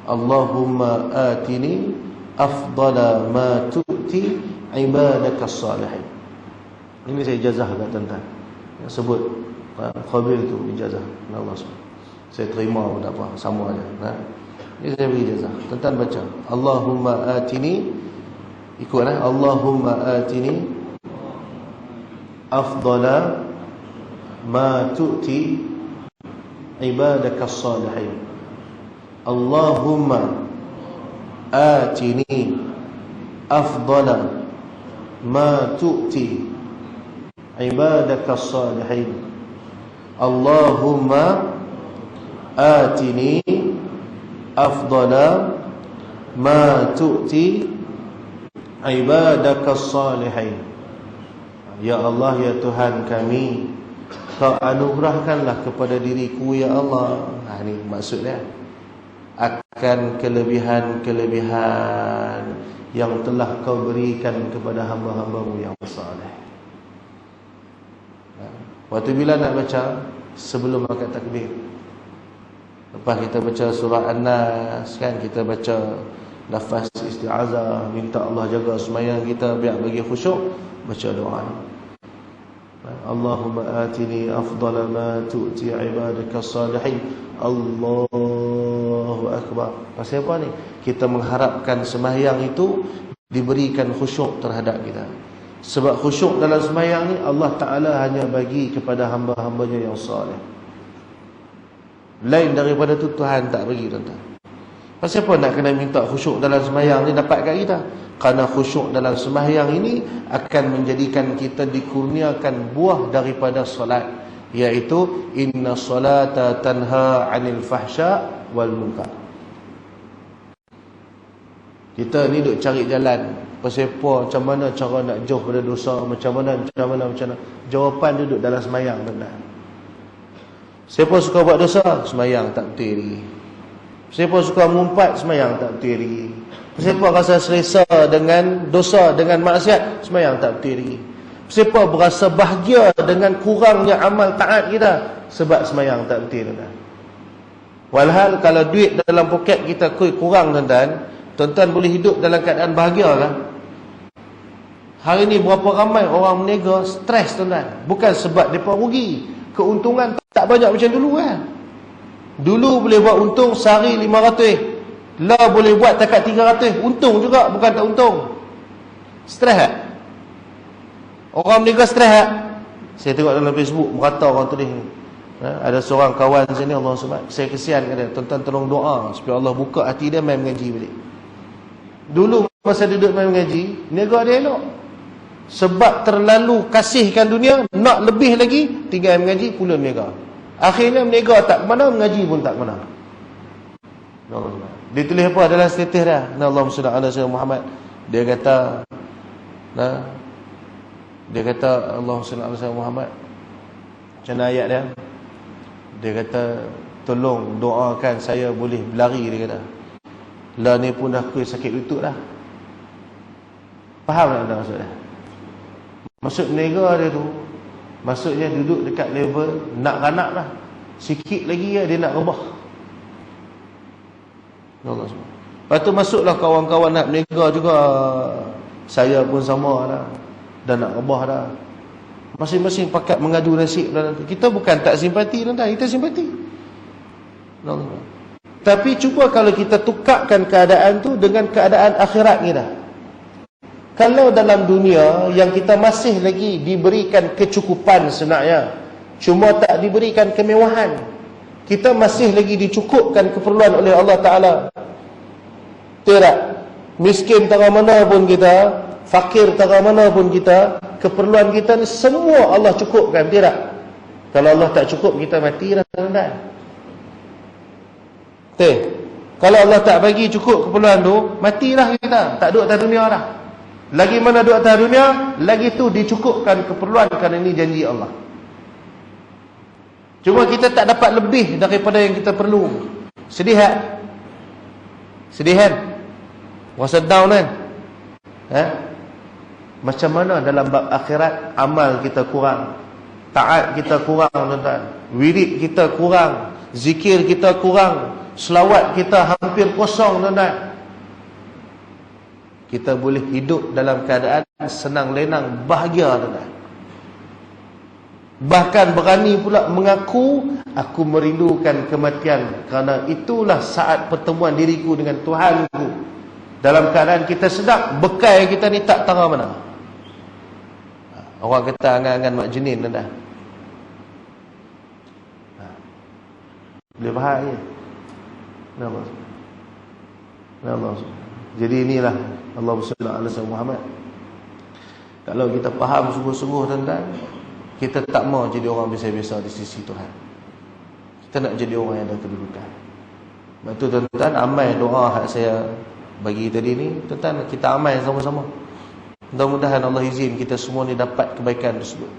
Allahumma atini afdala ma tu'ti ibadaka salihin. Ini saya ijazah kat tuan-tuan. Sebut Khabil tu ijazah Allah SWT. Saya terima pun tak apa, sama aja. Ini saya beri ijazah. Tuan-tuan baca, Allahumma atini, ikutlah, Allahumma atini afdala ma tu'ti ibadaka salihin. Allahumma atini afdala ma tu'ti ibadaka salihin. Allahumma atini afdala ma tu'ti ibadaka salihin. Ya Allah, ya Tuhan kami, kau anugerahkanlah kepada diriku, ya Allah. Ini maksudnya akan kelebihan-kelebihan yang telah kau berikan kepada hamba-hambamu yang saleh. Waktu bila nak baca, sebelum angkat takbir, Lepas kita baca surah An-Nas kan, kita baca lafaz isti'azah, minta Allah jaga sembahyang kita biar bagi khusyuk, baca doa ni. Allahumma atini afdala ma tu'ti ibadaka salihin. Allahu akbar. Pasal apa ni? Kita mengharapkan sembahyang itu diberikan khusyuk terhadap kita. Sebab khusyuk dalam sembahyang ni Allah Ta'ala hanya bagi kepada hamba-hambanya yang salih. Lain daripada tu Tuhan tak bagi, tuan-tuan. Pasal apa nak kena minta khusyuk dalam sembahyang ni dapat kat kita? Kerana khusyuk dalam sembahyang ini akan menjadikan kita dikurniakan buah daripada solat, iaitu inna solata tanha 'anil fahsya wal munkar. Kita ni duk cari jalan pasal apa, macam mana cara nak jauh pada dosa, macam mana. Jawapan duduk dalam sembahyang, tuan-tuan. Siapa suka buat dosa, sembahyang tak betul lagi. Siapa suka mengumpat, sembahyang tak betul lagi. Siapa rasa selesa dengan dosa, dengan maksiat, sembahyang tak betul lagi. Siapa berasa bahagia dengan kurangnya amal taat kita, sebab sembahyang tak betul, tuan-tuan. Walhal kalau duit dalam poket kita kurang, tuan-tuan boleh hidup dalam keadaan bahagia kan? Hari ni berapa ramai orang berniaga stres, tuan-tuan. Bukan sebab mereka rugi, keuntungan tak banyak macam dulu kan. Dulu boleh buat untung sehari 500, lah boleh buat takat 300, untung juga, bukan tak untung. Stres tak? Orang berniaga stres tak? Saya tengok dalam Facebook merata orang tulis ni. Ada seorang kawan sini, Allah sebab saya kesian kat dia, tuan-tuan tolong doa supaya Allah buka hati dia main mengaji balik. Dulu masa duduk main mengaji, niaga dia elok. Sebab terlalu kasihkan dunia, nak lebih lagi, tinggal mengaji, pula niaga. Akhirnya niaga tak ke mana, mengaji pun tak ke mana. Dia tulis apa dalam status dia? Allahumma salli ala sayyidina Muhammad. Dia kata Allahumma salli ala sayyidina Muhammad. Macam mana ayat dia? Dia kata tolong doakan saya boleh berlari, dia kata. Lah ni pun dah sakit lutut dah. Faham tak maksud dia? Maksud niaga dia tu, maksudnya duduk dekat level nak ranak lah. Sikit lagi dia nak rebah. Lepas tu masuklah kawan-kawan nak berniaga juga. Saya pun sama dah, dah nak rebah dah. Masing-masing pakat mengadu nasib. Kita bukan tak simpati, kita simpati. Tapi cuba kalau kita tukarkan keadaan tu dengan keadaan akhirat kita. Kalau dalam dunia yang kita masih lagi diberikan kecukupan sebenarnya, cuma tak diberikan kemewahan, kita masih lagi dicukupkan keperluan oleh Allah Ta'ala. Tidak, miskin tengah mana pun kita, fakir tengah mana pun kita, keperluan kita ni semua Allah cukupkan. Tidak, kalau Allah tak cukup, kita mati dah, tuan-tuan. Kalau Allah tak bagi cukup keperluan tu, matilah kita, tak duduk atas dunia dah. Lagi mana duduk atas dunia, lagi tu dicukupkan keperluan, kerana ini janji Allah. Cuma kita tak dapat lebih daripada yang kita perlu. Sedih tak? Sedih kan? Rasa down kan? Macam mana dalam bab akhirat, amal kita kurang, taat kita kurang, tuan-tuan, wirid kita kurang, zikir kita kurang, selawat kita hampir kosong, tuan-tuan. Kita boleh hidup dalam keadaan senang lenang, bahagia, tuan-tuan. Bahkan berani pula mengaku, aku merindukan kematian, kerana itulah saat pertemuan diriku dengan Tuhanku. Dalam keadaan kita sedap, bekal kita ni tak tahu mana. Orang kata angan-angan mak jenin, tuan-tuan. Boleh faham ya? Nampak. Jadi inilah Allahumma salli ala sayyidina Muhammad. Kalau kita faham sungguh-sungguh, tuan-tuan, kita tak mau jadi orang biasa-biasa di sisi Tuhan. Kita nak jadi orang yang ada kedudukan. Sebab tu, tuan-tuan, amal doa hak saya bagi tadi ni, tuan-tuan, kita amal sama-sama. Mudah-mudahan Allah izin kita semua ni dapat kebaikan tersebut.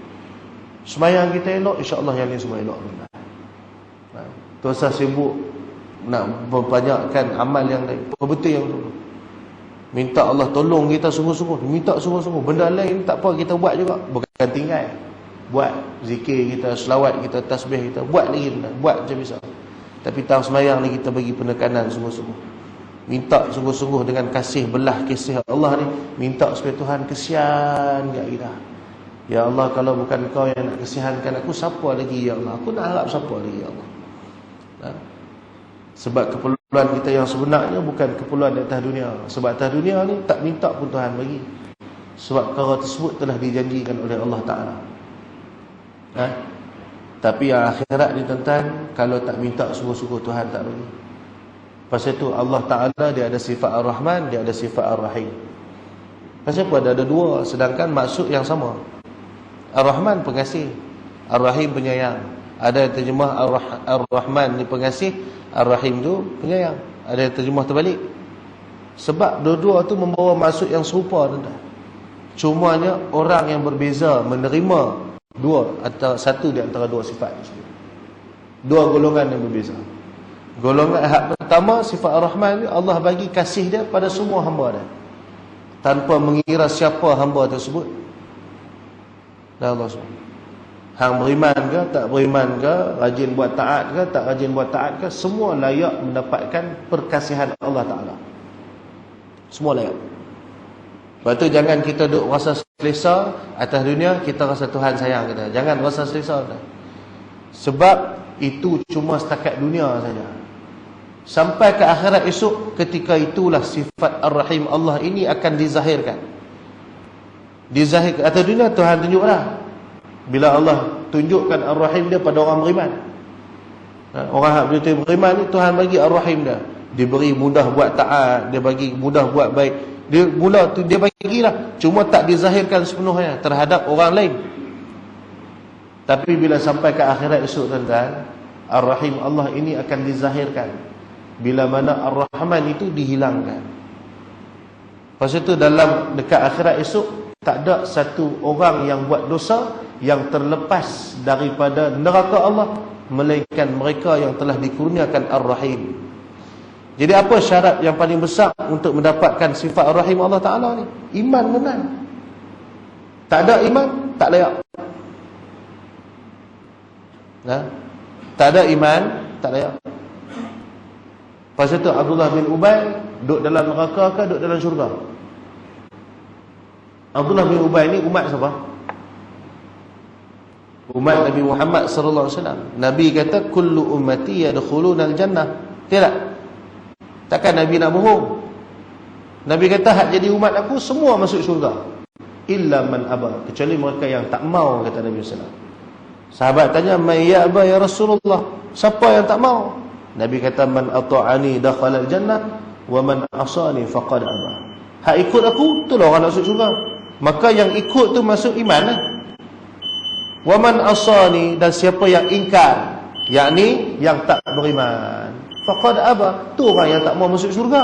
Sembahyang kita elok, insya-Allah yang lain semua elok. Tak usah sibuk nak membanyakkan amal yang lain. Betul yang dulu. Minta Allah tolong kita sungguh-sungguh, minta sungguh-sungguh. Benda lain tak apa kita buat juga, bukan tinggal. Buat zikir kita, selawat kita, tasbih kita, buat lagi, buat macam biasa. Tapi tahun semayang ni kita bagi penekanan sungguh-sungguh. Minta sungguh-sungguh dengan kasih belah kasih Allah ni. Minta supaya Tuhan kesian kat kita. Ya Allah, kalau bukan Kau yang nak kesihankan aku, siapa lagi ya Allah? Aku nak harap siapa lagi ya Allah? Sebab keperluan kita yang sebenarnya bukan keperluan di atas dunia. Sebab atas dunia ni tak minta pun Tuhan bagi. Sebab perkara tersebut telah dijanjikan oleh Allah Ta'ala. Tapi yang akhirat ni tuan-tuan, kalau tak minta sungguh-sungguh Tuhan tak bagi. Pasal itu Allah Ta'ala dia ada sifat Ar-Rahman, dia ada sifat Ar-Rahim. Pasal apa? Ada dua sedangkan maksud yang sama. Ar-Rahman pengasih, Ar-Rahim penyayang. Ada yang terjemah Ar-Rahman ni pengasih, Ar-Rahim tu penyayang. Ada yang terjemah terbalik. Sebab dua-dua tu membawa maksud yang serupa tuan-tuan. Cumanya orang yang berbeza menerima dua atau satu di antara dua sifat tersebut. Dua golongan yang berbeza. Golongan hak pertama sifat Ar-Rahman ni, Allah bagi kasih dia pada semua hamba dia, tanpa mengira siapa hamba tersebut. Dan Allah SWT, hang beriman ke tak beriman ke, rajin buat taat ke tak rajin buat taat ke, semua layak mendapatkan perkasihan Allah Ta'ala. Semua layak. Sebab tu jangan kita duk rasa selesa atas dunia, kita rasa Tuhan sayang kita. Jangan rasa selesa dah. Sebab itu cuma setakat dunia saja. Sampai ke akhirat esok, ketika itulah sifat Ar-Rahim Allah ini akan dizahirkan. Dizahirkan atas dunia Tuhan tunjuklah. Bila Allah tunjukkan Ar-Rahim dia pada orang beriman, orang yang betul-betul beriman ni, Tuhan bagi Ar-Rahim dia. Dia beri mudah buat taat, dia bagi mudah buat baik. Dia mula tu dia bagilah, cuma tak dizahirkan sepenuhnya terhadap orang lain. Tapi bila sampai ke akhirat esok tuan-tuan, Ar-Rahim Allah ini akan dizahirkan. Bila mana Ar-Rahman itu dihilangkan. Pasal itu dalam dekat akhirat esok, tak ada satu orang yang buat dosa yang terlepas daripada neraka Allah, melainkan mereka yang telah dikurniakan Ar-Rahim. Jadi apa syarat yang paling besar untuk mendapatkan sifat Ar-Rahim Allah Ta'ala ni? Iman benar. Tak ada iman, tak layak. Tak ada iman, tak layak. Pasal tu Abdullah bin Ubay duduk dalam neraka ke duduk dalam syurga? Abdullah bin Ubay ni umat siapa? Umat Nabi Muhammad sallallahu alaihi wasallam. Nabi kata kullu ummati yadkhuluna al-jannah. Tidak? Takkan Nabi nak bohong? Nabi kata hak jadi umat aku semua masuk syurga, illa man aba, kecuali mereka yang tak mau, kata Nabi sallallahu alaihi wasallam. Sahabat tanya, "Man ya'ba ya Rasulullah?" Siapa yang tak mau? Nabi kata, "Man ata'ani dakhala al-jannah wa man asani faqad aba." Hak ikut aku, itulah orang masuk syurga. Maka yang ikut tu masuk iman lah. Wa man asani, dan siapa yang ingkar, yakni yang tak beriman, faqad aba, tu orang yang tak mau masuk syurga.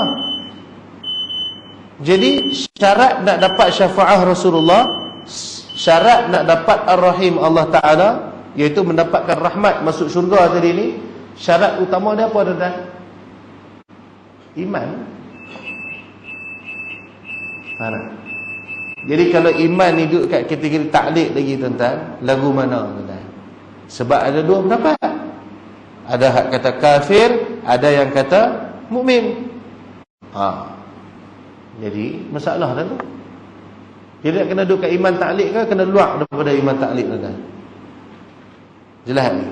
Jadi syarat nak dapat syafaah Rasulullah, syarat nak dapat Ar-Rahim Allah Ta'ala, iaitu mendapatkan rahmat masuk syurga tadi ni, syarat utama dia apa tuan-tuan? Iman. Jadi kalau iman ni duduk kat kategori taklid lagi tuan-tuan, lagu mana tuan-tuan? Sebab ada dua pendapat. Ada hak kata kafir, ada yang kata mukmin. Jadi masalah dah tu. Jadi nak kena duduk kat iman taklid ke kena luar daripada iman taklid tuan-tuan? Jelas ni.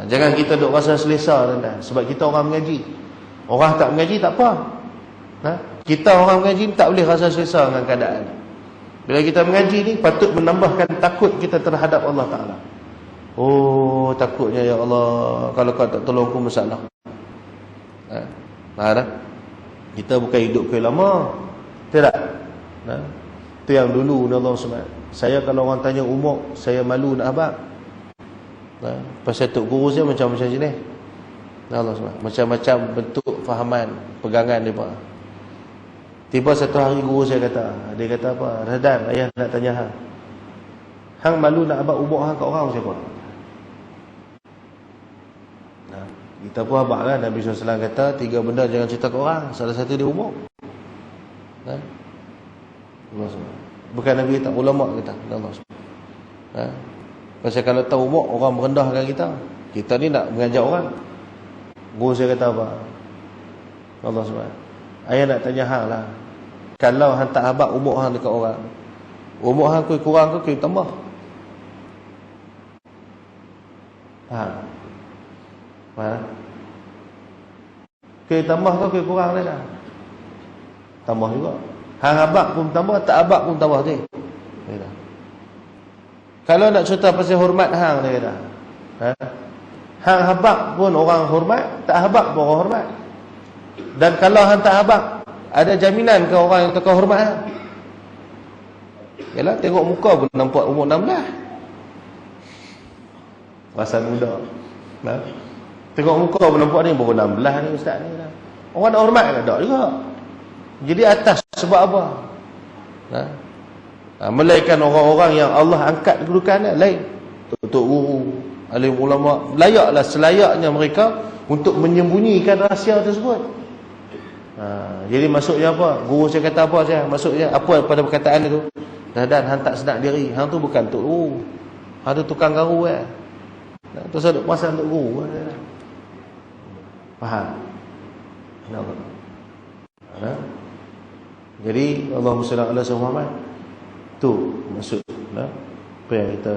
Jangan kita duk rasa selesa tuan-tuan, sebab kita orang mengaji. Orang tak mengaji tak apa. Kita orang mengaji tak boleh rasa selesa dengan keadaan. Bila kita mengaji ni patut menambahkan takut kita terhadap Allah Ta'ala. Oh, takutnya ya Allah, kalau kau tak tolong aku masalah. Kita bukan hidup ke lama. Tidak. Itu yang dulu Allah SWT. Saya kalau orang tanya umur, saya malu nak abang. Pasal Tok Guru saya macam-macam jenis. Allah SWT. Macam-macam bentuk fahaman, pegangan dia. Tiba satu hari guru saya kata, dia kata apa? Radan, ayah nak tanya hang. Hang malu nak abang umur hang kat orang siapa? Kita pun abang kan, Nabi SAW kata 3 benda jangan cerita ke orang. Salah satu dia umur. Bukan Nabi kata, ulama kata Allah SWT. Pasal kalau tahu umur, orang merendahkan kita. Kita ni nak mengajar orang. Guru saya kata apa? Allah SWT. Ayah nak tanya hang lah. Kalau hang tak habaq umur hang dekat orang, umur hang kui kurang ke kui tambah? Faham? Faham? Kui tambah ke kui kurang dah? Tambah juga. Hang habaq pun tambah, tak habaq pun tambah je. Kalau nak cerita pasal hormat hang dia kata. Hang habaq pun orang hormat, tak habaq pun orang hormat. Dan kalau hang tak habaq, ada jaminan ke orang yang takkan hormat hang? Yalah, tengok muka pun nampak umur 16. Rasa muda. Tengok muka pun nampak ni baru 16 ni ustaz ni. Orang nak hormat ke tak juga? Jadi atas sebab apa? Melainkan orang-orang yang Allah angkat kedudukannya lain. Tok guru, alim ulama, layaklah selayaknya mereka untuk menyembunyikan rahsia tersebut. Jadi maksudnya apa? Guru saya kata apa saya? Maksudnya apa pada perkataan itu? Dan hang tak sedar diri. Hang tu bukan tok guru. Hang tu tukang garu terus ada pasal tok guru. Faham? Jadi Allahumma salli ala sayyidina Muhammad. Tu maksud apa yang kita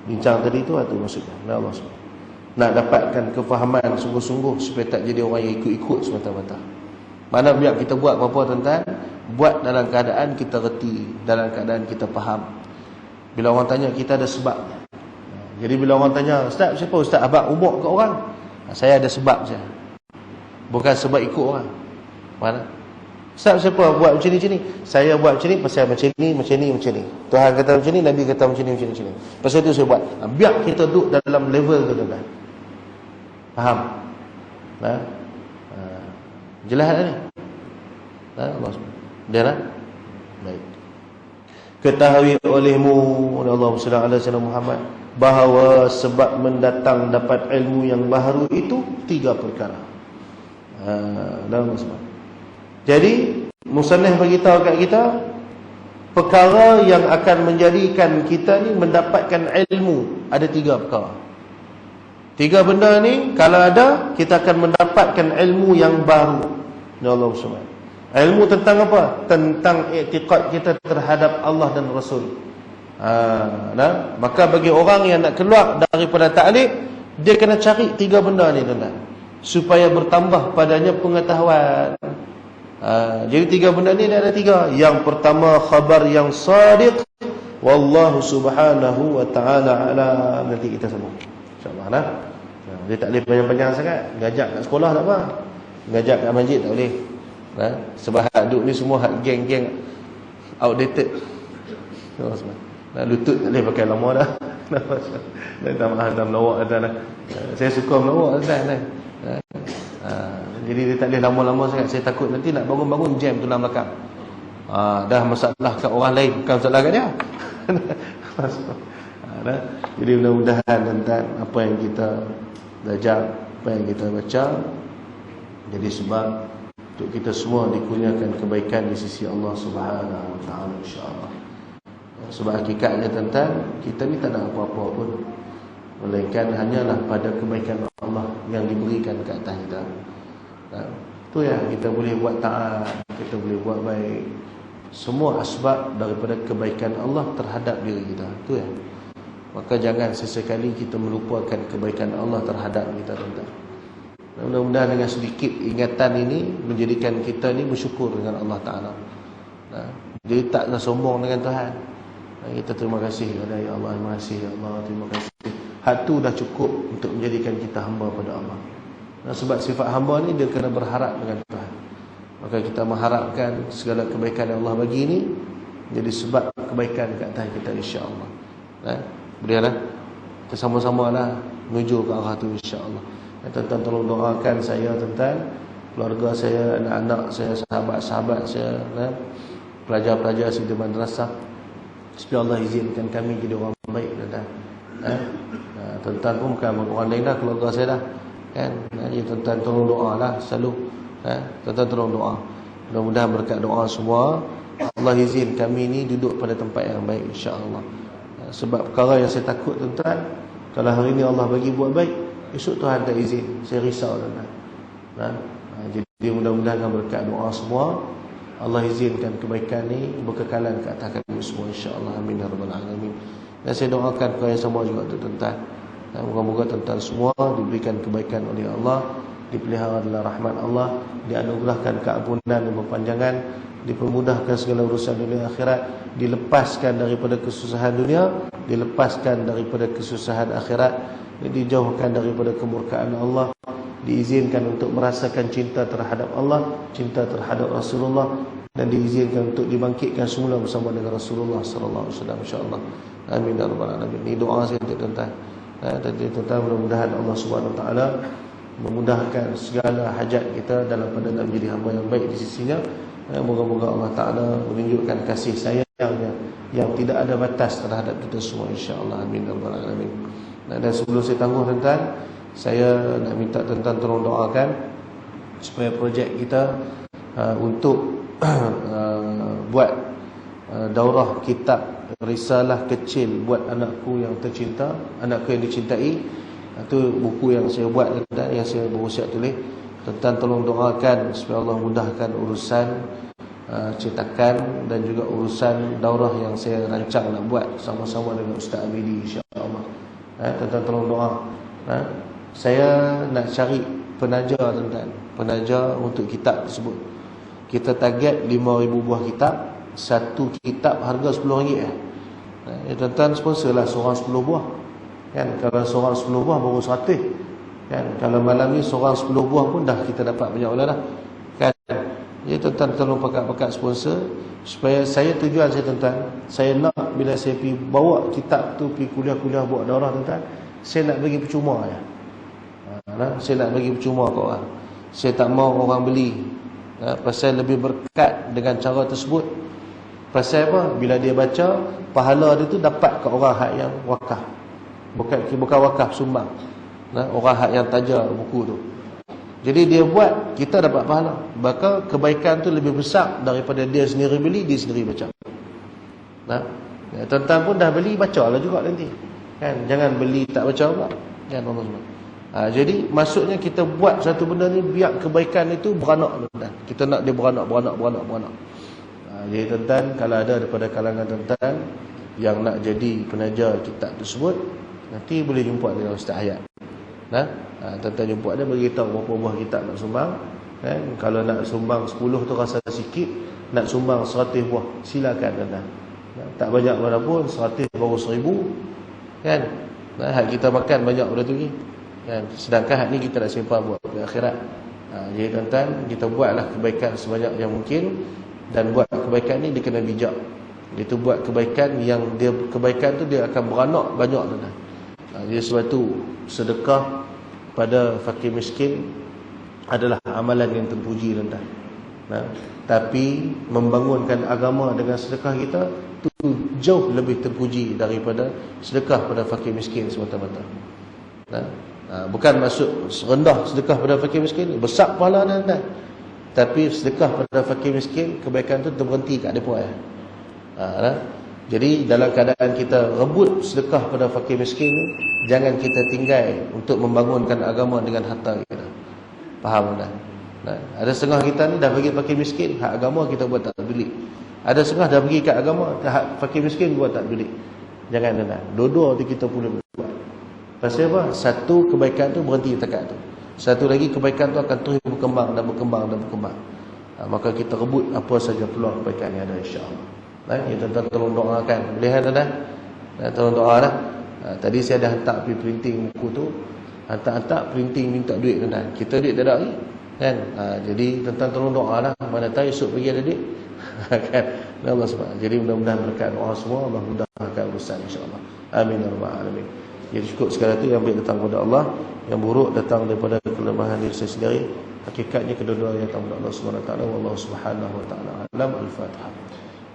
bincang tadi tu, itu maksudnya. Allah SWT nak dapatkan kefahaman sungguh-sungguh supaya tak jadi orang yang ikut-ikut semata-mata. Mana biar kita buat apa-apa tuan-tuan, buat dalam keadaan kita reti, dalam keadaan kita faham. Bila orang tanya, kita ada sebab. Jadi bila orang tanya, Ustaz siapa Ustaz abang umur ke orang? Saya ada sebab saya. Bukan sebab ikut orang. Mana? Ustaz siapa buat macam ni? Saya buat macam ni pasal macam ni. Tuhan kata macam ni, Nabi kata macam ni. Pasal tu saya buat. Biar kita duduk dalam level tu tuan-tuan. Faham? Jelas tak ni? Allah SWT. Dia lah? Baik. Ketahui olehmu, Allah SWT Muhammad, bahawa sebab mendatang dapat ilmu yang baharu itu 3 perkara. Allah SWT. Jadi musannif beritahu kat kita perkara yang akan menjadikan kita ni mendapatkan ilmu, ada 3 perkara. 3 benda ni kalau ada, kita akan mendapatkan ilmu yang baru. Ya Allah SWT. Ilmu tentang apa? Tentang i'tiqad kita terhadap Allah dan Rasul. Maka bagi orang yang nak keluar daripada taklid, dia kena cari 3 benda ni tuan-tuan, supaya bertambah padanya pengetahuan. Jadi 3 benda ni dia ada 3. Yang pertama, khabar yang sadiq, wallahu subhanahu wa ta'ala ala. Nanti kita sambung InsyaAllah. Dia tak boleh panjang-panjang sangat. Ngajak kat sekolah tak apa, ngajak kat masjid tak boleh. Sebab hak duk ni semua hak geng-geng outdated. Lutut tak boleh pakai lama dah. Dah maaf dah melawak dah. Saya suka melawak dah. Jadi dia tak boleh lama-lama sangat. Saya takut nanti nak bangun-bangun jam tulang belakang. Dah masalah kat orang lain, bukan masalah kat dia. Jadi mudah-mudahan tentang apa yang kita belajar, apa yang kita baca, jadi sebab untuk kita semua dikurniakan kebaikan di sisi Allah Subhanahu wa taala insya-Allah. Sebab hakikatnya tentang kita ni tak ada apa-apa pun, melainkan hanyalah pada kebaikan Allah yang diberikan ke atas kita. Tu ya, kita boleh buat taat, kita boleh buat baik. Semua asbab daripada kebaikan Allah terhadap diri kita. Tu ya. Maka jangan sesekali kita melupakan kebaikan Allah terhadap kita, tuan-tuan. Mudah-mudahan dengan sedikit ingatan ini menjadikan kita ni bersyukur dengan Allah Ta'ala. Jadi taklah sombong dengan Tuhan. Kita terima kasih kepada ya Allah, terima kasih ya Allah, terima kasih. Hak tu dah cukup untuk menjadikan kita hamba pada Allah. Sebab sifat hamba ni dia kena berharap dengan Tuhan. Maka kita mengharapkan segala kebaikan yang Allah bagi ini jadi sebab kebaikan ke atas kita insya-Allah. Bolehlah kita sama-sama lah menuju ke arah tu insya-Allah. Tuan-tuan tolong doakan saya tentang keluarga saya, anak-anak saya, sahabat-sahabat saya, pelajar-pelajar di madrasah, supaya Allah izinkan kami jadi orang baik, tuan-tuan. Tuan-tuan pun bukan orang lain dah, keluarga saya dah, kan? Jadi tuan-tuan tolong doa lah selalu. Tuan-tuan tolong doa. Mudah-mudahan berkat doa semua Allah izin kami ni duduk pada tempat yang baik insya-Allah. Sebab perkara yang saya takut, tuan-tuan, kalau hari ni Allah bagi buat baik, esok Tuhan tak izin, saya risau tuan-tuan. Jadi mudah-mudahan dengan berkat doa semua, Allah izinkan kebaikan ni berkekalan ke atas kami semua, insya-Allah. Amin ya rabbal alamin. Dan saya doakan kepada semua juga tuan-tuan. Moga-moga tuan-tuan semua diberikan kebaikan oleh Allah, dipelihara dalam rahmat Allah, dianugerahkan keampunan dan berpanjangan, dipermudahkan segala urusan dunia akhirat, dilepaskan daripada kesusahan dunia, dilepaskan daripada kesusahan akhirat, dijauhkan daripada kemurkaan Allah, diizinkan untuk merasakan cinta terhadap Allah, cinta terhadap Rasulullah, dan diizinkan untuk dibangkitkan semula bersama dengan Rasulullah sallallahu alaihi wasallam, insya-Allah. Amin ya rabbal alamin. Ini doa saya untuk tuan-tuan. Tadi tuan-tuan, mudah-mudahan Allah Subhanahu wa taala memudahkan segala hajat kita dalam pada nak menjadi hamba yang baik di sisinya. Moga-moga Allah Ta'ala menunjukkan kasih sayangnya yang tidak ada batas terhadap kita semua, insya-Allah. Amin ya rabbal alamin. Dan sebelum saya tangguh tuan-tuan, saya nak minta tuan-tuan tolong doakan supaya projek kita untuk buat daurah kitab risalah kecil buat anakku yang tercinta, anakku yang dicintai. Itu buku yang saya buat tuan-tuan, yang saya berusaha tulis. Tuan-tuan tolong doakan supaya Allah mudahkan urusan cetakan dan juga urusan daurah yang saya rancang nak buat sama-sama dengan Ustaz Amidi, insya-Allah. Tuan-tuan tolong doa. Saya nak cari penaja tuan-tuan, penaja untuk kitab tersebut. Kita target 5,000 buah kitab. Satu kitab harga RM10. Tuan-tuan sponsorlah seorang 10 buah. Kan, kalau seorang 10 buah baru 100. Kan, kalau malam ni seorang 10 buah pun dah kita dapat banyak dah. Kan. Jadi tuan-tuan tolong pakat-pakat sponsor supaya saya, tujuan saya tuan-tuan, saya nak bila saya pergi bawa kitab tu pergi kuliah-kuliah buat daurah tuan-tuan, saya nak bagi percuma ya. Saya nak bagi percuma ke orang. Saya tak mau orang beli. Pasal lebih berkat dengan cara tersebut. Pasal apa? Bila dia baca, pahala dia tu dapat ke orang hak yang wakaf. Bukan wakaf, sumbang. Orang hak yang taja buku tu. Jadi dia buat, kita dapat pahala. Maka kebaikan tu lebih besar daripada dia sendiri beli, dia sendiri baca. Tuan-tuan pun dah beli, bacalah juga nanti. Kan, jangan beli tak baca pula. Kan, Allah SWT. Jadi maksudnya kita buat satu benda ni biar kebaikan itu beranak tuan-tuan. Kita nak dia beranak. Jadi tuan-tuan, kalau ada daripada kalangan tuan-tuan yang nak jadi penaja kitab tersebut, nanti boleh jumpa dengan Ustaz Hayat. Tuan-tuan jumpa dia, beritahu berapa buah kitab nak sumbang. Kalau nak sumbang 10 tu rasa sikit, nak sumbang 100 buah, silakan tuan-tuan. Tak banyak mana pun, 100 baru 1000. Kan? Hak kita makan banyak benda tu ni. Kan? Sedangkan hak ni kita nak simpan buat ke akhirat. Jadi tuan-tuan, kita buatlah kebaikan sebanyak yang mungkin. Dan buat kebaikan ni dia kena bijak. Itu buat kebaikan yang dia, kebaikan tu dia akan beranak banyak tuan-tuan. Jadi sebab tu sedekah pada fakir miskin adalah amalan yang terpuji tuan-tuan. Tapi membangunkan agama dengan sedekah kita tu jauh lebih terpuji daripada sedekah pada fakir miskin semata-mata. Bukan maksud rendah sedekah pada fakir miskin, besar pahala tuan-tuan. Tapi sedekah pada fakir miskin, kebaikan tu terberhenti kat depa ya. Jadi dalam keadaan kita rebut sedekah pada fakir miskin, jangan kita tinggal untuk membangunkan agama dengan harta kita. Faham tak? Ada setengah kita ni dah bagi fakir miskin, hak agama kita buat tak bilik. Ada setengah dah bagi kat agama, hak fakir miskin buat tak bilik. Jangan tuan. Dua-dua tu kita perlu buat. Pasal apa? Satu kebaikan tu berhenti dekat tu. Satu lagi kebaikan tu akan terus berkembang. Maka kita rebut apa saja peluang kebaikan yang ada, insya-Allah. Ya, tuan-tuan tolong doakan. Boleh tuan-tuan? Tolong doa dah. Tadi saya dah hantar pergi printing buku tu. Hantar printing minta duit tuan-tuan. Kita duit tak ada lagi. Kan? Jadi tuan-tuan tolong doa lah. Mana tahu esok pergi ada duit. Kan? Allah SWT. Jadi mudah-mudahan berkat doa semua, Allah mudahkan urusan, insya-Allah. Amin ya rabbal alamin. Jadi cukup sekali itu yang baik datang kepada Allah, yang buruk datang daripada kelemahan diri saya sendiri. Hakikatnya kedua-dua yang datang kepada Allah Subhanahu wa taala. Wallahu subhanahu wa taala alam. Al-Fatihah.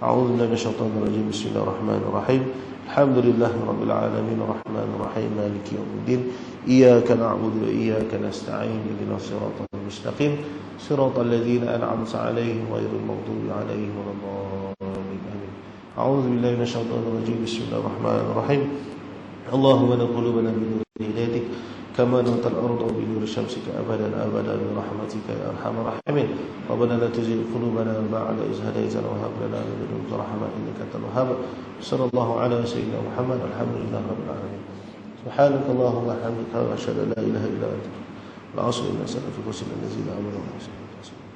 A'udzu billahi minasyaitonir rajim. Bismillahirrahmanirrahim. Alhamdulillahirabbil alamin arrahmanir rahim maliki yaumiddin. Iyyaka na'budu wa iyyaka nasta'in. Ihdinas siratal mustaqim. Siratal ladzina an'amta 'alaihim ghairil maghdubi 'alaihim waladdallin. Amin. A'udzu billahi minasyaitonir rajim. Bismillahirrahmanirrahim. اللهم لا قلوبنا بنور هدايتك كما نورت الأرض بنور شمسك أبدا أبدا برحمتك يا أرحم الراحمين. ربنا لا تزغ قلوبنا بعد إذ هديتنا وهب لنا من لدنك رحمة إنك أنت الوهاب. صلى الله على سيدنا محمد. الحمد لله رب العالمين. سبحانك اللهم وبحمدك أشهد أن لا إله إلا أنت. العصر إن الإنسان في خسر الذين آمنوا وعملوا الصالحات.